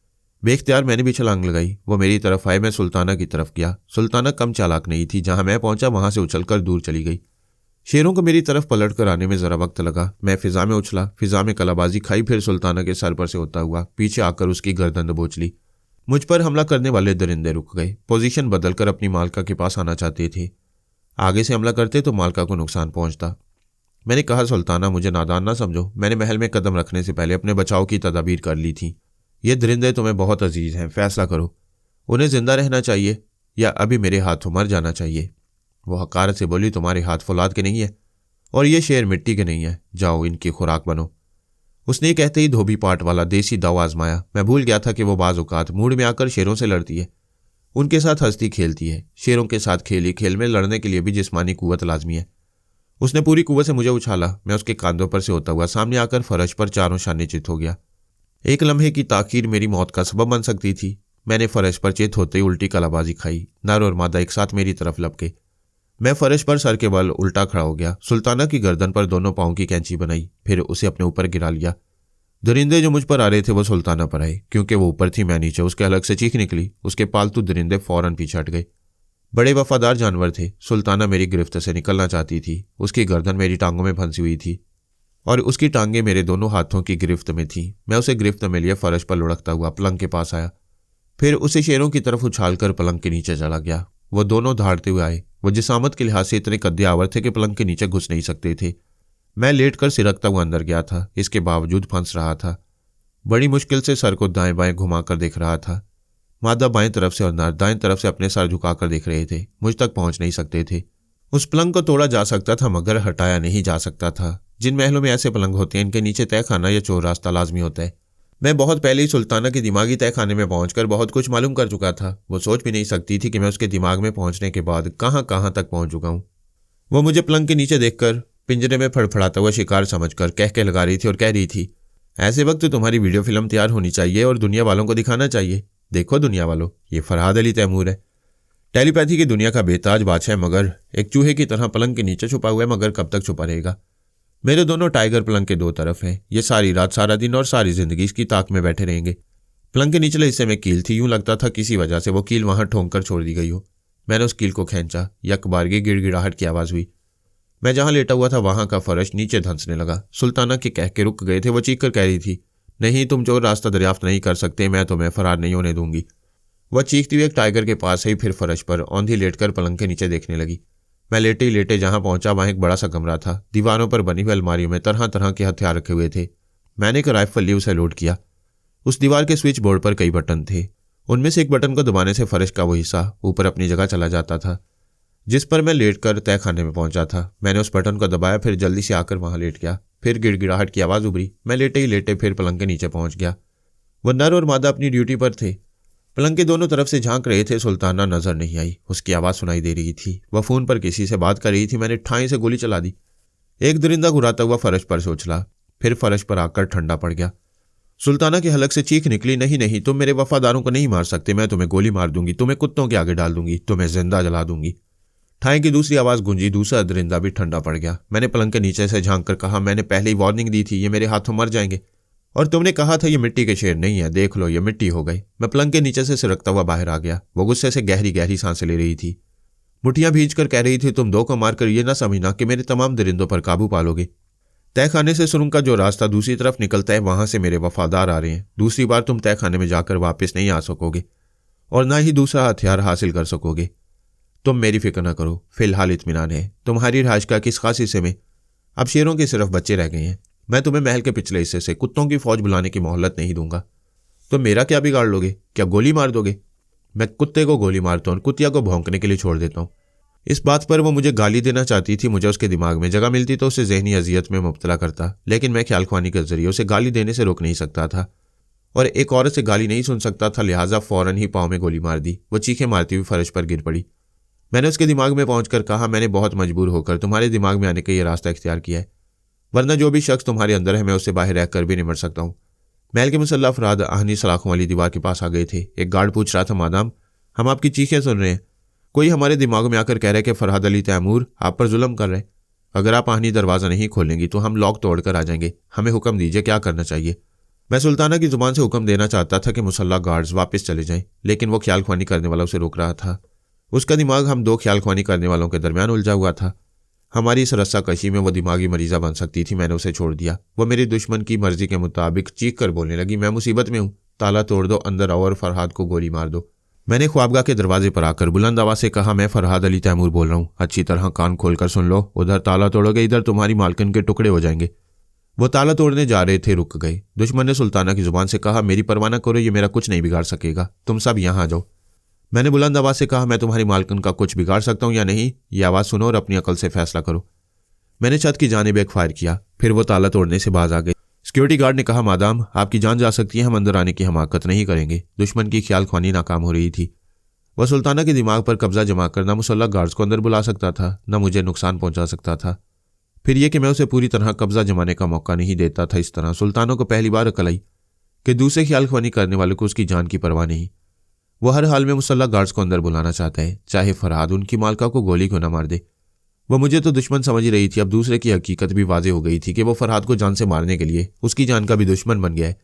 S1: बेख्तियार मैंने भी छलांग लगाई। वो मेरी तरफ आए, मैं सुल्ताना की तरफ गया। सुल्ताना कम चालाक नहीं थी, जहां मैं पहुंचा वहां से उछलकर दूर चली गई। शेरों को मेरी तरफ पलट कर आने में जरा वक्त लगा। मैं फिजा में उछला, फिजा में कलाबाजी खाई, फिर सुल्ताना के सर पर से होता हुआ पीछे आकर उसकी गर्दन दबोच ली। मुझ पर हमला करने वाले दरिंदे रुक गए, पोजीशन बदलकर अपनी मालका के पास आना चाहते थे। आगे से हमला करते तो मालका को नुकसान पहुंचता। मैंने कहा, सुल्ताना मुझे नादान ना समझो, मैंने महल में कदम रखने से पहले अपने बचाव की तदाबीर कर ली थी। ये दरिंदे तुम्हें बहुत अजीज हैं, फैसला करो, उन्हें जिंदा रहना चाहिए या अभी मेरे हाथों मर जाना चाहिए। वो हकारत से बोली, तुम्हारे हाथ फौलाद के नहीं है और ये शेर मिट्टी के नहीं है, जाओ इनकी खुराक बनो। उसने कहते ही धोबी पाट वाला देसी दाव आजमाया। मैं भूल गया था कि वो बाज औकात मूड में आकर शेरों से लड़ती है, उनके साथ हंसती खेलती है। शेरों के साथ खेली खेल में लड़ने के लिए भी जिस्मानी कुव्वत लाजमी है। उसने पूरी कुव्वत से मुझे उछाला। मैं उसके कांधों पर से होता हुआ सामने आकर फर्श पर चारों शाने चित हो गया। एक लम्हे की ताकीर मेरी मौत का सबब बन सकती थी। मैंने फर्श पर चित होते ही उल्टी कलाबाजी खाई। नर और मादा एक साथ मेरी तरफ लपके। मैं फर्श पर सर के बल उल्टा खड़ा हो गया। सुल्ताना की गर्दन पर दोनों पांव की कैंची बनाई, फिर उसे अपने ऊपर गिरा लिया। दरिंदे जो मुझ पर आ रहे थे वो सुल्ताना पर आए। क्योंकि वो ऊपर थी मैं नीचे, उसके अलग से चीख निकली। उसके पालतू दरिंदे फौरन पीछे हट गए। बड़े वफादार जानवर थे। सुल्ताना मेरी गिरफ्त से निकलना चाहती थी। उसकी गर्दन मेरी टांगों में फंसी हुई थी और उसकी टांगें मेरे दोनों हाथों की गिरफ्त में थी। मैं उसे गिरफ्त में लिए फर्श पर लुढ़कता हुआ पलंग के पास आया, फिर उसे शेरों की तरफ उछालकर पलंग के नीचे चला गया। वो दोनों दहाड़ते हुए आए। वो जिसामत के लिहाज से इतने कद्दे आवर थे कि पलंग के नीचे घुस नहीं सकते थे। मैं लेटकर सिरकता हुआ अंदर गया था, इसके बावजूद फंस रहा था। बड़ी मुश्किल से सर को दाएं बाएं घुमाकर देख रहा था। मादा बाएं तरफ से और नर दाएं तरफ से अपने सर झुकाकर देख रहे थे। मुझ तक पहुंच नहीं सकते थे। उस पलंग को तोड़ा जा सकता था मगर हटाया नहीं जा सकता था। जिन महलों में ऐसे पलंग होते हैं, इनके नीचे तय खाना या चोर रास्ता लाजमी होता है। मैं बहुत पहले ही सुल्ताना के दिमागी तय खाने में पहुंचकर बहुत कुछ मालूम कर चुका था। वो सोच भी नहीं सकती थी कि मैं उसके दिमाग में पहुंचने के बाद कहां कहां तक पहुंच चुका हूं। वो मुझे पलंग के नीचे देखकर पिंजरे में फड़फड़ाता हुआ शिकार समझकर कह के लगा रही थी और कह रही थी, ऐसे वक्त तुम्हारी वीडियो फिल्म तैयार होनी चाहिए और दुनिया वालों को दिखाना चाहिए। देखो दुनिया वालों, ये फरहाद अली तैमूर है, टेलीपैथी की दुनिया का बेताज बादशाह, मगर एक चूहे की तरह पलंग के नीचे छुपा हुआ है। मगर कब तक छुपा रहेगा? मेरे दोनों टाइगर पलंग के दो तरफ हैं। ये सारी रात, सारा दिन और सारी जिंदगी इसकी ताक में बैठे रहेंगे। पलंग के निचले हिस्से में कील थी। यूं लगता था किसी वजह से वो कील वहां ठोंक कर छोड़ दी गई हो। मैंने उस कील को खींचा। यकबारगी गिड़गिड़ाहट की आवाज हुई। मैं जहां लेटा हुआ था वहां का फर्श नीचे धंसने लगा। सुल्ताना के कह के रुक गए थे। वो चीख कर कह रही थी, नहीं, तुम जो रास्ता दरियाफ्त नहीं कर सकते, मैं तुम्हें फरार नहीं होने दूंगी। वह चीखती हुई एक टाइगर के पास ही फिर फर्श पर औंधी लेटकर पलंग के नीचे देखने लगी। मैं लेटे ही लेटे जहां पहुंचा वहां एक बड़ा सा कमरा था। दीवारों पर बनी हुई अलमारियों में तरह तरह के हथियार रखे हुए थे। मैंने एक राइफल ली, उसे लोड किया। उस दीवार के स्विच बोर्ड पर कई बटन थे। उनमें से एक बटन को दबाने से फर्श का वो हिस्सा ऊपर अपनी जगह चला जाता था जिस पर मैं लेटकर तय खाने में पहुंचा था। मैंने उस बटन को दबाया, फिर जल्दी से आकर वहां लेट गया। फिर गिड़गिड़ाहट की आवाज उभरी। मैं लेटे ही लेटे फिर पलंग के नीचे पहुंच गया। वह नर और मादा अपनी ड्यूटी पर थे। पलंग के दोनों तरफ से झांक रहे थे। सुल्ताना नजर नहीं आई। उसकी आवाज सुनाई दे रही थी। वह फोन पर किसी से बात कर रही थी। मैंने ठाई से गोली चला दी। एक दरिंदा घुराता हुआ फर्श पर से उछला, फिर फर्श पर आकर ठंडा पड़ गया। सुल्ताना के हलक से चीख निकली, नहीं नहीं, तुम मेरे वफादारों को नहीं मार सकते। मैं तुम्हें गोली मार दूंगी, तुम्हें कुत्तों के आगे डाल दूंगी, तुम्हें जिंदा जला दूंगी। ठाई की दूसरी आवाज गूंजी। दूसरा दरिंदा भी ठंडा पड़ गया। मैंने पलंग के नीचे से झांक कर कहा, मैंने पहले ही वार्निंग दी थी, ये मेरे हाथों मर जाएंगे। और तुमने कहा था ये मिट्टी के शेर नहीं है, देख लो ये मिट्टी हो गई। मैं पलंग के नीचे से सिरकता हुआ बाहर आ गया। वो गुस्से से गहरी गहरी सांसें ले रही थी। मुठियां भींच कर कह रही थी, तुम दो को मारकर ये ना समझना कि मेरे तमाम दरिंदों पर काबू पालोगे। तय खाने से सुरंग का जो रास्ता दूसरी तरफ निकलता है, वहां से मेरे वफादार आ रहे हैं। दूसरी बार तुम तय खाने में जाकर वापस नहीं आ सकोगे और ना ही दूसरा हथियार हासिल कर सकोगे। तुम मेरी फिक्र न करो, फिलहाल इत्मीनान है। तुम्हारी रिहाइश का किस खास हिस्से में? अब शेरों के सिर्फ बच्चे रह गए हैं। मैं तुम्हें महल के पिछले हिस्से से कुत्तों की फौज बुलाने की मोहलत नहीं दूंगा। तो मेरा क्या बिगाड़ लोगे? क्या गोली मार दोगे? मैं कुत्ते को गोली मारता हूँ और कुतिया को भौंकने के लिए छोड़ देता हूँ। इस बात पर वो मुझे गाली देना चाहती थी। मुझे उसके दिमाग में जगह मिलती तो उसे जहनी अजियत में मुब्तला करता, लेकिन मैं ख्यालख्वानी के जरिए उसे गाली देने से रोक नहीं सकता था और एक औरत से गाली नहीं सुन सकता था। लिहाजा फौरन ही पाँव में गोली मार दी। वो चीखें मारती हुई फर्श पर गिर पड़ी। मैंने उसके दिमाग में पहुंचकर कहा, मैंने बहुत मजबूर होकर तुम्हारे दिमाग में आने का यह रास्ता इख्तियार किया है, वरना जो भी शख्स तुम्हारे अंदर है मैं उससे बाहर रहकर भी निमट सकता हूँ। महल के मुसल्ला अफराद आहनी सलाखों वाली दीवार के पास आ गए थे। एक गार्ड पूछ रहा था, मादाम हम आपकी चीखें सुन रहे हैं। कोई हमारे दिमाग में आकर कह रहे कि फरहाद अली तैमूर आप पर जुल्म कर रहे हैं। अगर आप आहनी दरवाज़ा नहीं खोलेंगी तो हम लॉक तोड़कर आ जाएंगे। हमें हुक्म दीजिए, क्या करना चाहिए? मैं सुल्ताना की जुबान से हुक्म देना चाहता था कि मुसल्ला गार्ड्स वापस चले जाएं, लेकिन वो ख्यालख्वानी करने वाला उसे रोक रहा था। उसका दिमाग हम दो ख्यालख्वानी करने वालों के दरमियान उलझा हुआ था। हमारी इस रस्सा कशी में वो दिमागी मरीजा बन सकती थी। मैंने उसे छोड़ दिया। वो मेरे दुश्मन की मर्जी के मुताबिक चीख कर बोलने लगी, मैं मुसीबत में हूँ, ताला तोड़ दो, अंदर आओ और फरहाद को गोली मार दो। मैंने ख्वाबगाह के दरवाजे पर आकर बुलंद आवाज से कहा, मैं फरहाद अली तैमूर बोल रहा हूँ, अच्छी तरह कान खोलकर सुन लो। उधर ताला तोड़ोगे, इधर तुम्हारी मालकिन के टुकड़े हो जाएंगे। वो ताला तोड़ने जा रहे थे, रुक गए। दुश्मन ने सुल्ताना की जुबान से कहा, मेरी परवाह न करो, ये मेरा कुछ नहीं बिगाड़ सकेगा, तुम सब यहाँ आ जाओ। मैंने बुलंद आवाज से कहा, मैं तुम्हारी मालकिन का कुछ बिगाड़ सकता हूँ या नहीं, ये आवाज़ सुनो और अपनी अकल से फैसला करो। मैंने छत की जानिब एक फायर किया, फिर वो ताला तोड़ने से बाज आ गए। सिक्योरिटी गार्ड ने कहा, मादाम आपकी जान जा सकती है, हम अंदर आने की हमाकत नहीं करेंगे। दुश्मन की ख्यालख्वानी नाकाम हो रही थी। वह सुल्ताना के दिमाग पर कब्जा जमा कर न मुसल्ला गार्ड्स को अंदर बुला सकता था, न मुझे नुकसान पहुंचा सकता था। फिर यह कि मैं उसे पूरी तरह कब्जा जमाने का मौका नहीं देता था। इस तरह सुल्तानों को पहली बार अकल आई कि दूसरे ख्यालख्वानी करने वाले को उसकी जान की परवाह नहीं। वह हर हाल में मुसल्ला गार्ड्स को अंदर बुलाना चाहता है, चाहे फरहाद उनकी मालका को गोली को न मार दे। वह मुझे तो दुश्मन समझ रही थी, अब दूसरे की हकीकत भी वाजे हो गई थी कि वो फरहाद को जान से मारने के लिए उसकी जान का भी दुश्मन बन गया है।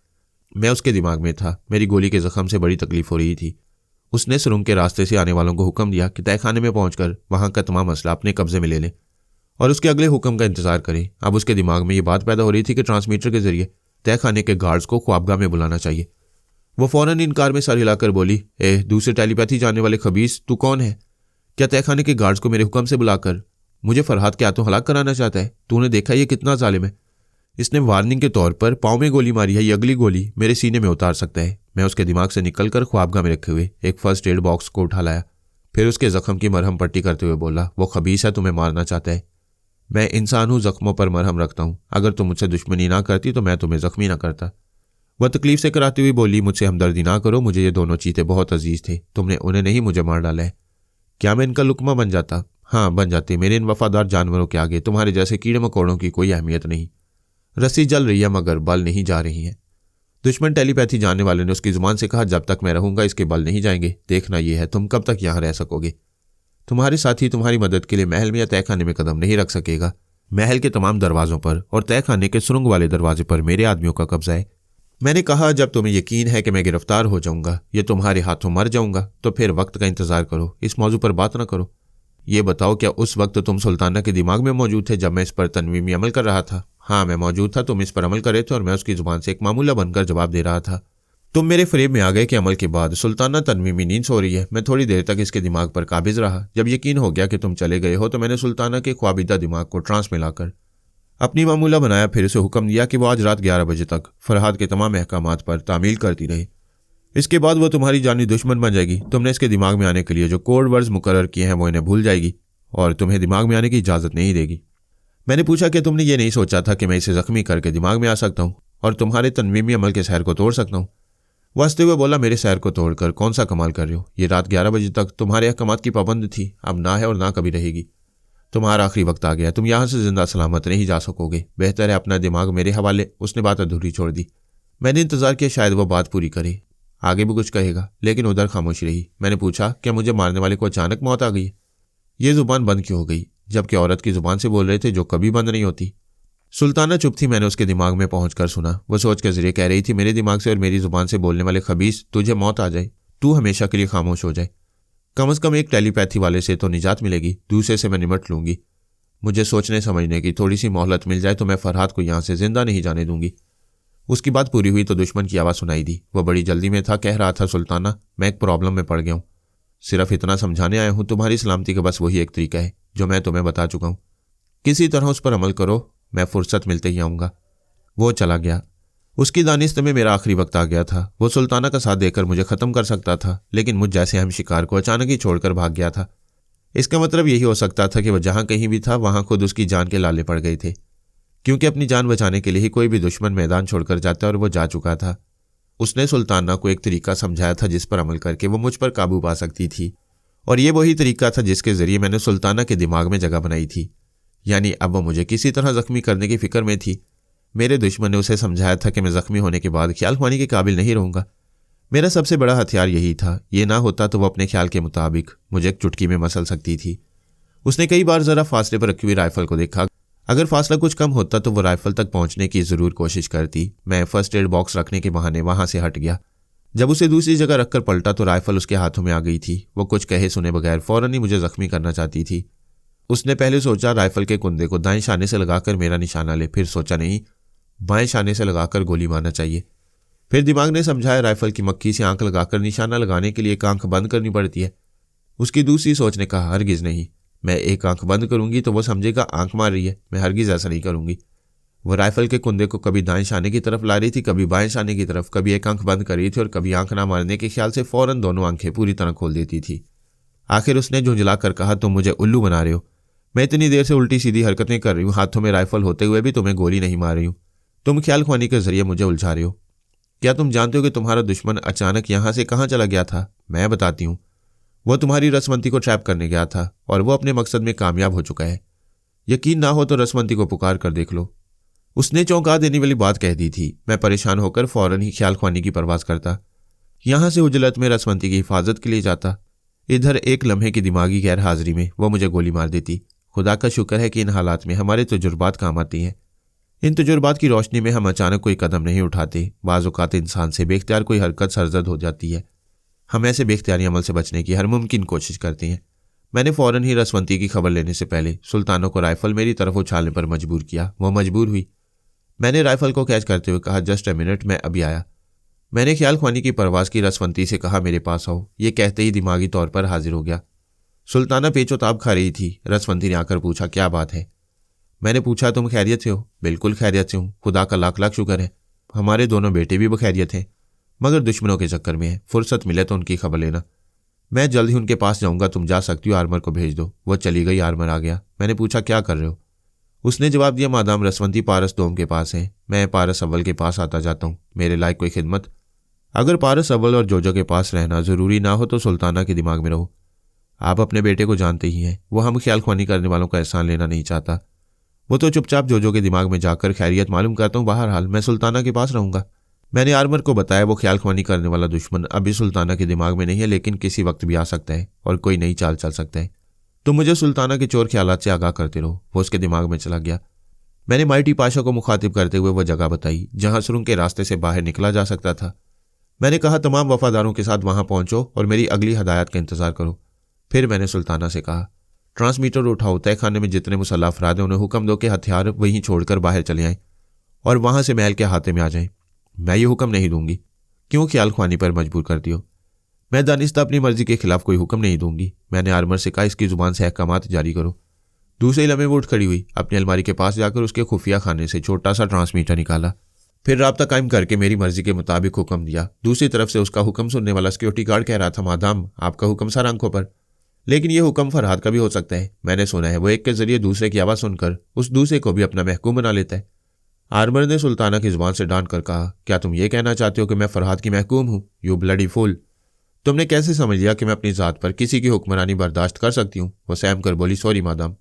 S1: मैं उसके दिमाग में था। मेरी गोली के जख्म से बड़ी तकलीफ हो रही थी। उसने सुरंग के रास्ते से आने वालों को हुक्म दिया कि तहखाने में पहुंचकर वहां का तमाम मसला अपने कब्जे में ले लें और उसके अगले हुक्म का इंतजार करें। अब उसके दिमाग में ये बात पैदा हो रही थी कि ट्रांसमीटर के जरिए तहखाने के गार्ड्स को ख्वाबगाह में बुलाना चाहिए। वो फौरन इनकार में सर हिलाकर बोली, दूसरे टेलीपैथी जानने वाले खबीस, तू कौन है? क्या तहखाने के गार्ड्स को मेरे हुक्म से बुलाकर मुझे फरहाद के हाथों हलाक कराना चाहता है? तूने देखा ये कितना जालिम है। इसने वार्निंग के तौर पर पाँव में गोली मारी है, ये अगली गोली मेरे सीने में उतार सकता है। मैं उसके दिमाग से निकलकर ख्वाबगाह में रखे हुए एक फर्स्ट एड बॉक्स को उठा लाया, फिर उसके जख्म की मरहम पट्टी करते हुए बोला, वो खबीस है, तुम्हें मारना चाहता है। मैं इंसान हूँ, जख्मों पर मरहम रखता हूँ। अगर तुम मुझसे दुश्मनी ना करती तो मैं तुम्हें जख्मी ना करता। वह तकलीफ से कराती हुई बोली, मुझसे हमदर्दी ना करो, मुझे ये दोनों चीते बहुत अजीज थे। तुमने उन्हें नहीं, मुझे मार डाला है। क्या मैं इनका लुकमा बन जाता? हाँ, बन जाती। मेरे इन वफादार जानवरों के आगे तुम्हारे जैसे कीड़े मकोड़ों की कोई अहमियत नहीं। रस्सी जल रही है मगर बल नहीं जा रही है। दुश्मन टेलीपैथी जानने वाले ने उसकी जुबान से कहा, जब तक मैं रहूंगा इसके बल नहीं जाएंगे। देखना यह है तुम कब तक यहाँ रह सकोगे। तुम्हारे साथी तुम्हारी मदद के लिए महल में या तहखाने में कदम नहीं रख सकेगा। महल के तमाम दरवाजों पर और तहखाने के सुरंग वाले दरवाजे पर मेरे आदमियों का कब्जा है। मैंने कहा, जब तुम्हें यकीन है कि मैं गिरफ्तार हो जाऊंगा, ये तुम्हारे हाथों मर जाऊंगा, तो फिर वक्त का इंतजार करो, इस मौजू पर बात ना करो। ये बताओ, क्या उस वक्त तुम सुल्ताना के दिमाग में मौजूद थे जब मैं इस पर तनवीमी अमल कर रहा था? हाँ, मैं मौजूद था। तुम इस पर अमल कर रहे थे और मैं उसकी जुबान से एक मामूला बनकर जवाब दे रहा था। तुम मेरे फरेब में आ गए कि अमल के बाद सुल्ताना तनवीमी नींद सो रही है। मैं थोड़ी देर तक इसके दिमाग पर काबिज रहा। जब यकीन हो गया कि तुम चले गए हो तो मैंने सुल्ताना के ख्वाबिदा दिमाग को ट्रांस में लाकर अपनी मामूला बनाया। फिर उसे हुक्म दिया कि वो आज रात 11 बजे तक फरहाद के तमाम अहकामात पर तामील करती रहे। इसके बाद वो तुम्हारी जानी दुश्मन बन जाएगी। तुमने इसके दिमाग में आने के लिए जो कोड वर्ड्स मुकर्रर किए हैं वो इन्हें भूल जाएगी और तुम्हें दिमाग में आने की इजाज़त नहीं देगी। मैंने पूछा कि तुमने ये नहीं सोचा था कि मैं इसे जख्मी करके दिमाग में आ सकता हूँ और तुम्हारे तनवीमी अमल के सहर को तोड़ सकता हूँ? वो हंसते हुए बोला, मेरे सहर को तोड़कर कौन सा कमाल कर रहे हो? ये रात 11 बजे तक तुम्हारे अहकामात की पाबंद थी, अब ना है और ना कभी रहेगी। तुम्हारा आखिरी वक्त आ गया, तुम यहाँ से जिंदा सलामत नहीं जा सकोगे। बेहतर है अपना दिमाग मेरे हवाले। उसने बात अधूरी छोड़ दी। मैंने इंतजार किया शायद वो बात पूरी करे, आगे भी कुछ कहेगा, लेकिन उधर खामोशी रही। मैंने पूछा, क्या मुझे मारने वाले को अचानक मौत आ गई? ये जुबान बंद क्यों हो गई, जबकि औरत की जुबान से बोल रहे थे जो कभी बंद नहीं होती? सुल्ताना चुप थी। मैंने उसके दिमाग में पहुंचकर सुना। वो सोच के जरिए कह रही थी, मेरे दिमाग से और मेरी जुबान से बोलने वाले खबीस, तुझे मौत आ जाए, तू हमेशा के लिए खामोश हो जाए। कम से कम एक टेलीपैथी वाले से तो निजात मिलेगी, दूसरे से मैं निमट लूंगी। मुझे सोचने समझने की थोड़ी सी मोहलत मिल जाए तो मैं फरहाद को यहाँ से जिंदा नहीं जाने दूंगी। उसकी बात पूरी हुई तो दुश्मन की आवाज़ सुनाई दी। वह बड़ी जल्दी में था। कह रहा था, सुल्ताना मैं एक प्रॉब्लम में पड़ गया हूँ, सिर्फ इतना समझाने आया हूँ। तुम्हारी सलामती का बस वही एक तरीका है जो मैं तुम्हें बता चुका हूँ। किसी तरह उस पर अमल करो मैं फुर्सत मिलते ही आऊँगा। वो चला गया। उसकी दानिश में मेरा आखिरी वक्त आ गया था। वो सुल्ताना का साथ देकर मुझे ख़त्म कर सकता था, लेकिन मुझ जैसे अहम शिकार को अचानक ही छोड़कर भाग गया था। इसका मतलब यही हो सकता था कि वह जहाँ कहीं भी था वहाँ खुद उसकी जान के लाले पड़ गए थे, क्योंकि अपनी जान बचाने के लिए ही कोई भी दुश्मन मैदान छोड़कर जाता और वो जा चुका था। उसने सुल्ताना को एक तरीका समझाया था जिस पर अमल करके वो मुझ पर काबू पा सकती थी, और ये वही तरीका था जिसके जरिए मैंने सुल्ताना के दिमाग में जगह बनाई थी। यानी अब वो मुझे किसी तरह जख्मी करने की फिक्र में थी। मेरे दुश्मन ने उसे समझाया था कि मैं जख्मी होने के बाद ख्याल खुआनी के काबिल नहीं रहूँगा। मेरा सबसे बड़ा हथियार यही था। ये ना होता तो वो अपने ख्याल के मुताबिक मुझे एक चुटकी में मसल सकती थी। उसने कई बार ज़रा फासले पर रखी हुई राइफल को देखा। अगर फासला कुछ कम होता तो वो राइफल तक पहुंचने की ज़रूर कोशिश करती। मैं फर्स्ट एड बॉक्स रखने के बहाने वहां से हट गया। जब उसे दूसरी जगह रखकर पलटा तो राइफल उसके हाथों में आ गई थी। वो कुछ कहे सुने बगैर फौरन ही मुझे जख्मी करना चाहती थी। उसने पहले सोचा राइफल के कुंदे को दाएं शाने से लगाकर मेरा निशाना ले, फिर सोचा नहीं, बाएं शाने से लगाकर गोली मारना चाहिए। फिर दिमाग ने समझाया राइफल की मक्खी से आंख लगाकर निशाना लगाने के लिए एक आंख बंद करनी पड़ती है। उसकी दूसरी सोच ने कहा हरगिज़ नहीं, मैं एक आंख बंद करूंगी तो वो समझेगा आंख मार रही है। मैं हरगिज़ ऐसा नहीं करूंगी। वो राइफल के कुंदे को कभी दाएं शाने की तरफ ला रही थी, कभी बाएं शाने की तरफ, कभी एक आंख बंद कर रही थी और कभी आंख ना मारने के ख्याल से फौरन दोनों आंखें पूरी तरह खोल देती थी। आखिर उसने झुंझलाकर कहा, तुम मुझे उल्लू बना रहे हो। मैं इतनी देर से उल्टी सीधी हरकतें कर रही हूँ, हाथों में राइफल होते हुए भी तुम्हें गोली नहीं मार रही हूँ। तुम ख्याल खुआनी के जरिए मुझे उलझा रहे हो। क्या तुम जानते हो कि तुम्हारा दुश्मन अचानक यहाँ से कहाँ चला गया था? मैं बताती हूँ। वो तुम्हारी रसवंती को ट्रैप करने गया था और वो अपने मकसद में कामयाब हो चुका है। यकीन ना हो तो रसवंती को पुकार कर देख लो। उसने चौंका देने वाली बात कह दी थी। मैं परेशान होकर फौरन ही ख्याल खुआनी की परवाज करता, यहाँ से उजलत में रसवंती की हिफाजत के लिए जाता। इधर एक लम्हे की दिमागी गैर हाजिरी में वो मुझे गोली मार देती। खुदा का शुक्र है कि इन हालात में हमारे तजुर्बात काम आती हैं। इन तजुर्बात की रोशनी में हम अचानक कोई कदम नहीं उठाते। बाज़ औक़ात इंसान से बेख्तियार कोई हरकत सरजद हो जाती है। हम ऐसे बेख्तियारी अमल से बचने की हर मुमकिन कोशिश करते हैं। मैंने फ़ौरन ही रसवंती की खबर लेने से पहले सुल्ताना को राइफल मेरी तरफ उछालने पर मजबूर किया। वो मजबूर हुई। मैंने राइफल को कैच करते हुए कहा, जस्ट अ मिनट, मैं अभी आया। मैंने ख्याल खुआनी की परवाज़ की रसवंती से कहा, मेरे पास आओ। ये कहते ही दिमागी तौर पर हाजिर हो गया। सुल्ताना पेचोताब खा रही थी। रसवंती ने आकर पूछा, क्या बात है? मैंने पूछा, तुम खैरियत से हो? बिल्कुल खैरियत से हूँ, खुदा का लाख लाख शुक्र है। हमारे दोनों बेटे भी बखैरियत हैं, मगर दुश्मनों के चक्कर में है। फुर्सत मिले तो उनकी खबर लेना। मैं जल्द ही उनके पास जाऊंगा, तुम जा सकती हो, आर्मर को भेज दो। वो चली गई। आर्मर आ गया। मैंने पूछा, क्या कर रहे हो? उसने जवाब दिया, मादाम रसवंती पारस दोम के पास है, मैं पारस अव्वल के पास आता जाता हूँ। मेरे लायक कोई खिदमत? अगर पारस अव्वल और जोजो के पास रहना ज़रूरी ना हो तो सुल्ताना के दिमाग में रहो। आप अपने बेटे को जानते ही हैं, वो हम ख्याल खुआनी करने वालों का एहसान लेना नहीं चाहता। वो तो चुपचाप जोजो के दिमाग में जाकर खैरियत मालूम करता हूँ। बहरहाल मैं सुल्ताना के पास रहूँगा। मैंने आर्मर को बताया, वो ख्याल खुआनी करने वाला दुश्मन अभी सुल्ताना के दिमाग में नहीं है, लेकिन किसी वक्त भी आ सकता है और कोई नई चाल चल सकता है। तो मुझे सुल्ताना के चोर ख्यालात से आगाह करते रहो। वो उसके दिमाग में चला गया। मैंने माइटी पाशा को मुखातिब करते हुए वह जगह बताई जहाँ सुरंग के रास्ते से बाहर निकला जा सकता था। मैंने कहा, तमाम वफादारों के साथ वहाँ पहुँचो और मेरी अगली हदायत का इंतज़ार करो। फिर मैंने सुल्ताना से कहा, ट्रांसमीटर उठाओ, तय खाने में जितने मुसल्लह अफराद हैं उन्हें हुक्म दो कि हथियार वहीं छोड़कर बाहर चले आएँ और वहाँ से महल के हाथे में आ जाएं। मैं ये हुक्म नहीं दूंगी। क्यों ख्याल खुआनी पर मजबूर करती हो? मैं दानिस्ता अपनी मर्जी के खिलाफ कोई हुक्म नहीं दूंगी। मैंने आर्मर से कहा, इसकी जुबान से अहकामात जारी करो। दूसरे लम्हे वो उठ खड़ी हुई। अपनी अलमारी के पास जाकर उसके खुफिया खाने से छोटा सा ट्रांसमीटर निकाला, फिर राब्ता कायम करके मेरी मर्जी के मुताबिक हुक्म दिया। दूसरी तरफ से उसका हुक्म सुनने वाला सिक्योरिटी गार्ड कह रहा था, मादाम आपका हुक्म सर आंखों पर, लेकिन यह हुक्म फरहाद का भी हो सकता है। मैंने सुना है वो एक के जरिए दूसरे की आवाज़ सुनकर उस दूसरे को भी अपना महकूम बना लेता है। आर्मर ने सुल्ताना की जुबान से डांट कर कहा, क्या तुम ये कहना चाहते हो कि मैं फरहाद की महकूम हूँ? You bloody fool! तुमने कैसे समझ लिया कि मैं अपनी ज़ात पर किसी की हुक्मरानी बर्दाश्त कर सकती हूँ? वो सहम कर बोली, सॉरी मादाम,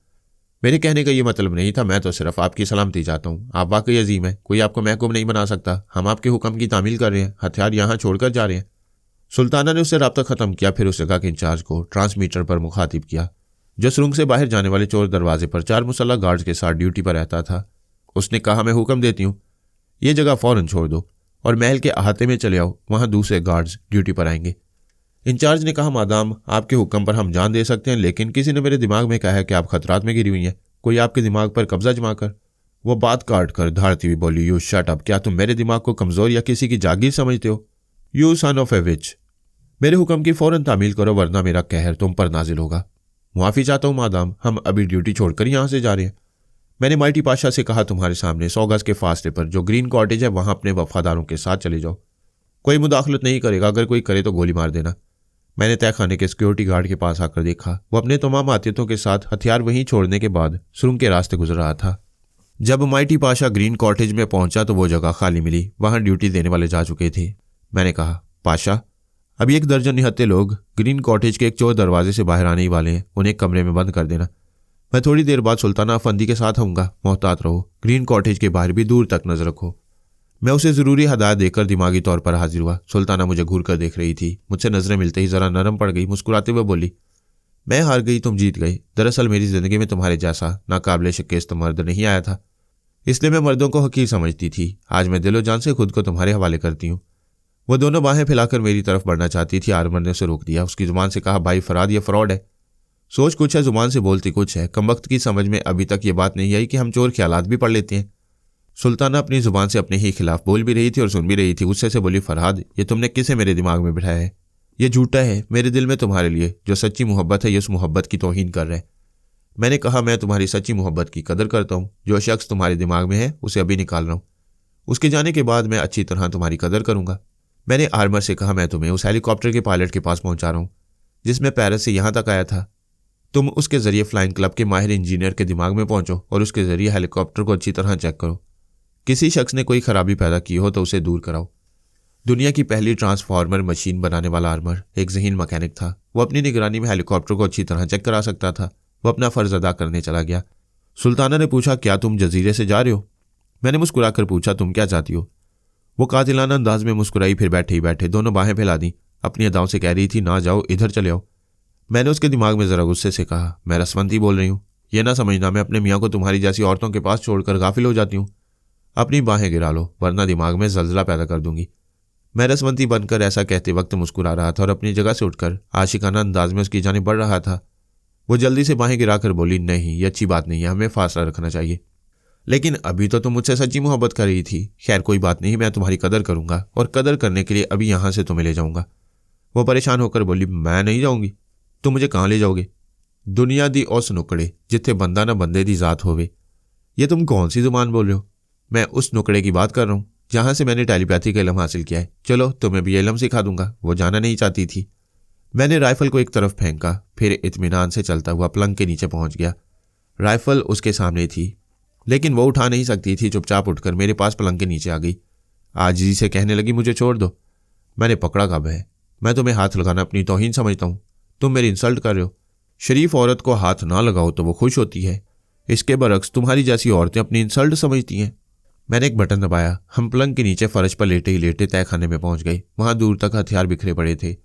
S1: मेरे कहने का ये मतलब नहीं था। मैं तो सिर्फ आपकी सलामती चाहता हूँ। आप वाकई अजीम हैं, कोई आपको महकूम नहीं बना सकता। हम आपके हुक्म की तामील कर रहे हैं, हथियार यहाँ छोड़कर जा रहे हैं। सुल्ताना ने उससे रब्ता ख़त्म किया, फिर उस जगह के इंचार्ज को ट्रांसमीटर पर मुखातिब किया जो सुरंग से बाहर जाने वाले चोर दरवाजे पर 4 मुसल्लह गार्ड्स के साथ ड्यूटी पर रहता था। उसने कहा, मैं हुक्म देती हूँ, ये जगह फ़ौरन छोड़ दो और महल के अहाते में चले आओ, वहाँ दूसरे गार्ड्स ड्यूटी पर आएंगे। इंचार्ज ने कहा, मादाम आपके हुक्म पर हम जान दे सकते हैं, लेकिन किसी ने मेरे दिमाग में कहा है कि आप खतरात में गिरी हुई हैं, कोई आपके दिमाग पर कब्जा जमा कर। वो बात काट कर धारती हुई बोली, यू शट अप! क्या तुम मेरे दिमाग को कमज़ोर या किसी की जागीर समझते हो? यू सन ऑफ ए विच! मेरे हुक्म की फ़ौरन तामील करो वरना मेरा कहर तुम पर नाजिल होगा। मुआफ़ी चाहता हूँ मादाम, हम अभी ड्यूटी छोड़कर यहाँ से जा रहे हैं। मैंने माइटी पाशा से कहा, तुम्हारे सामने 100 गज के फासले पर जो ग्रीन कॉटेज है वहां अपने वफादारों के साथ चले जाओ। कोई मुदाखलत नहीं करेगा, अगर कोई करे तो गोली मार देना। मैंने तहखाने के सिक्योरिटी गार्ड के पास आकर देखा। वो अपने तमाम आतिथ्यों के साथ हथियार वहीं छोड़ने के बाद सुरंग के रास्ते गुजर रहा था। जब माइटी पाशा ग्रीन कॉटेज में पहुंचा तो वो जगह खाली मिली। वहां ड्यूटी देने वाले जा चुके थे। मैंने कहा, पाशा, अभी 1 दर्जन निहत्ते लोग ग्रीन कॉटेज के एक चोर दरवाजे से बाहर आने ही वाले हैं। उन्हें एक कमरे में बंद कर देना। मैं थोड़ी देर बाद सुल्ताना अफंदी के साथ आऊंगा। मोहतात रहो। ग्रीन कॉटेज के बाहर भी दूर तक नजर रखो। मैं उसे जरूरी हदायत देकर दिमागी तौर पर हाजिर हुआ। सुल्ताना मुझे घूर कर देख रही थी। मुझसे नजरें मिलते ही जरा नरम पड़ गई। मुस्कुराते हुए बोली, मैं हार गई, तुम जीत गई। दरअसल मेरी जिंदगी में तुम्हारे जैसा नाकाबिले शिकस्त मर्द नहीं आया था, इसलिए मैं मर्दों को हकीर समझती थी। आज मैं दिलो जान से खुद को तुम्हारे हवाले करती हूँ। वो दोनों बाहें फैलाकर मेरी तरफ बढ़ना चाहती थी। आरमर ने उसे रोक दिया। उसकी जुबान से कहा, भाई फराद, ये फ्रॉड है। सोच कुछ है, जुबान से बोलती कुछ है। कमबख्त की समझ में अभी तक ये बात नहीं आई कि हम चोर ख्यालात भी पढ़ लेते हैं। सुल्ताना अपनी जुबान से अपने ही खिलाफ बोल भी रही थी और सुन भी रही थी। गुस्से से बोली, फरहाद, ये तुमने किसे मेरे दिमाग में बिठाया है? ये झूठा है। मेरे दिल में तुम्हारे लिए जो सच्ची मोहब्बत है, ये उस मोहब्बत की तौहीन कर रहा है। मैंने कहा, मैं तुम्हारी सच्ची मोहब्बत की कदर करता हूँ। जो शख्स तुम्हारे दिमाग में है उसे अभी निकाल रहा हूँ। उसके जाने के बाद मैं अच्छी तरह तुम्हारी कदर करूंगा। मैंने आर्मर से कहा, मैं तुम्हें उस हेलीकॉप्टर के पायलट के पास पहुंचा रहा हूँ जिसमें पेरिस से यहाँ तक आया था। तुम उसके जरिए फ्लाइंग क्लब के माहिर इंजीनियर के दिमाग में पहुंचो और उसके जरिए हेलीकॉप्टर को अच्छी तरह चेक करो। किसी शख्स ने कोई खराबी पैदा की हो तो उसे दूर कराओ। दुनिया की पहली ट्रांसफार्मर मशीन बनाने वाला आर्मर एक ज़हीन मैकेनिक था। वो अपनी निगरानी में हेलीकॉप्टर को अच्छी तरह चेक करा सकता था। वो अपना फर्ज अदा करने चला गया। सुल्ताना ने पूछा, क्या तुम जजीरे से जा रहे हो? मैंने मुस्कुराकर पूछा, तुम क्या चाहती हो? वो कातिलाना अंदाज में मुस्कुराई, फिर बैठे ही बैठे दोनों बाहें फैला दी। अपनी अदाओं से कह रही थी, ना जाओ, इधर चले आओ। मैंने उसके दिमाग में जरा गुस्से से कहा, मैं रसवंती बोल रही हूँ। यह ना समझना मैं अपने मियाँ को तुम्हारी जैसी औरतों के पास छोड़कर गाफिल हो जाती हूँ। अपनी बाहें गिरा लो, वरना दिमाग में जलजला पैदा कर दूंगी। मैं रसवंती बनकर ऐसा कहते वक्त मुस्कुरा रहा था और अपनी जगह से उठकर आशिकाना अंदाज में उसकी जानिब बढ़ रहा था। वो जल्दी से बाहें गिराकर बोली, नहीं, ये अच्छी बात नहीं है, हमें फासला रखना चाहिए। लेकिन अभी तो तुम मुझसे सच्ची मोहब्बत कर रही थी। खैर कोई बात नहीं, मैं तुम्हारी कदर करूंगा और कदर करने के लिए अभी यहां से तुम्हें ले जाऊंगा। वो परेशान होकर बोली, मैं नहीं जाऊंगी। तुम मुझे कहाँ ले जाओगे? दुनिया दी उस नुकड़े जिथे बंदा ना बंदे दी जात होवे। ये तुम कौन सी जुबान बोल रहे हो? मैं उस नुकड़े की बात कर रहा हूँ जहां से मैंने टेलीपैथी का इल्म हासिल किया है। चलो तुम्हें भी इल्म सिखा दूंगा। वो जाना नहीं चाहती थी। मैंने राइफल को एक तरफ फेंका, फिर इत्मीनान से चलता हुआ पलंग के नीचे पहुंच गया। राइफल उसके सामने थी लेकिन वो उठा नहीं सकती थी। चुपचाप उठकर मेरे पास पलंग के नीचे आ गई। आजिज़ी से कहने लगी, मुझे छोड़ दो। मैंने पकड़ा, कब है? मैं तुम्हें हाथ लगाना अपनी तौहीन समझता हूँ। तुम मेरी इंसल्ट कर रहे हो। शरीफ औरत को हाथ ना लगाओ तो वो खुश होती है। इसके बरक्स तुम्हारी जैसी औरतें अपनी इंसल्ट समझती हैं। मैंने एक बटन दबाया। हम पलंग के नीचे फर्श पर लेटे ही लेटे तहखाने में पहुंच गए। वहां दूर तक हथियार बिखरे पड़े थे।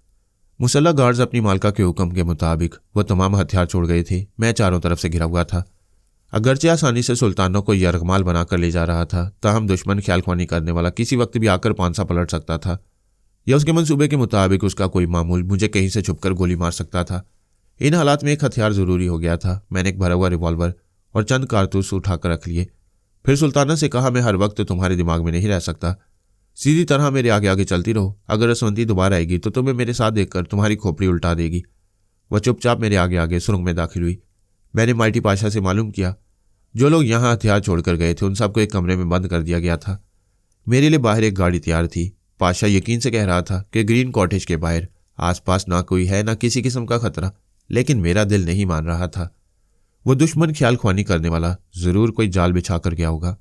S1: मुसल्ला गार्ड्स अपनी मालका के हुक्म के मुताबिक वो तमाम हथियार छोड़ गए थे। मैं चारों तरफ से घिरा हुआ था। अगरचे आसानी से सुल्तानों को यरगमाल बनाकर ले जा रहा था, ताहम दुश्मन ख्यालख्वानी करने वाला किसी वक्त भी आकर पांसा पलट सकता था, या उसके मंसूबे के मुताबिक उसका कोई मामूल मुझे कहीं से छुपकर गोली मार सकता था। इन हालात में एक हथियार जरूरी हो गया था। मैंने एक भरा हुआ रिवॉल्वर और चंद कारतूस उठाकर रख लिए। फिर सुल्ताना से कहा, मैं हर वक्त तुम्हारे दिमाग में नहीं रह सकता। सीधी तरह मेरे आगे आगे चलती रहो। अगर रसवंती दोबारा आएगी तो तुम्हें मेरे साथ देखकर तुम्हारी खोपड़ी उल्टा देगी। वह चुपचाप मेरे आगे आगे सुरंग में दाखिल हुई। मैंने माइटी पाशा से मालूम किया जो लोग यहाँ हथियार छोड़कर गए थे उन सबको एक कमरे में बंद कर दिया गया था। मेरे लिए बाहर एक गाड़ी तैयार थी। पाशा यकीन से कह रहा था कि ग्रीन कॉटेज के बाहर आसपास ना कोई है, ना किसी किस्म का खतरा, लेकिन मेरा दिल नहीं मान रहा था। वो दुश्मन ख्याल ख्वानी करने वाला जरूर कोई जाल बिछा कर गया होगा।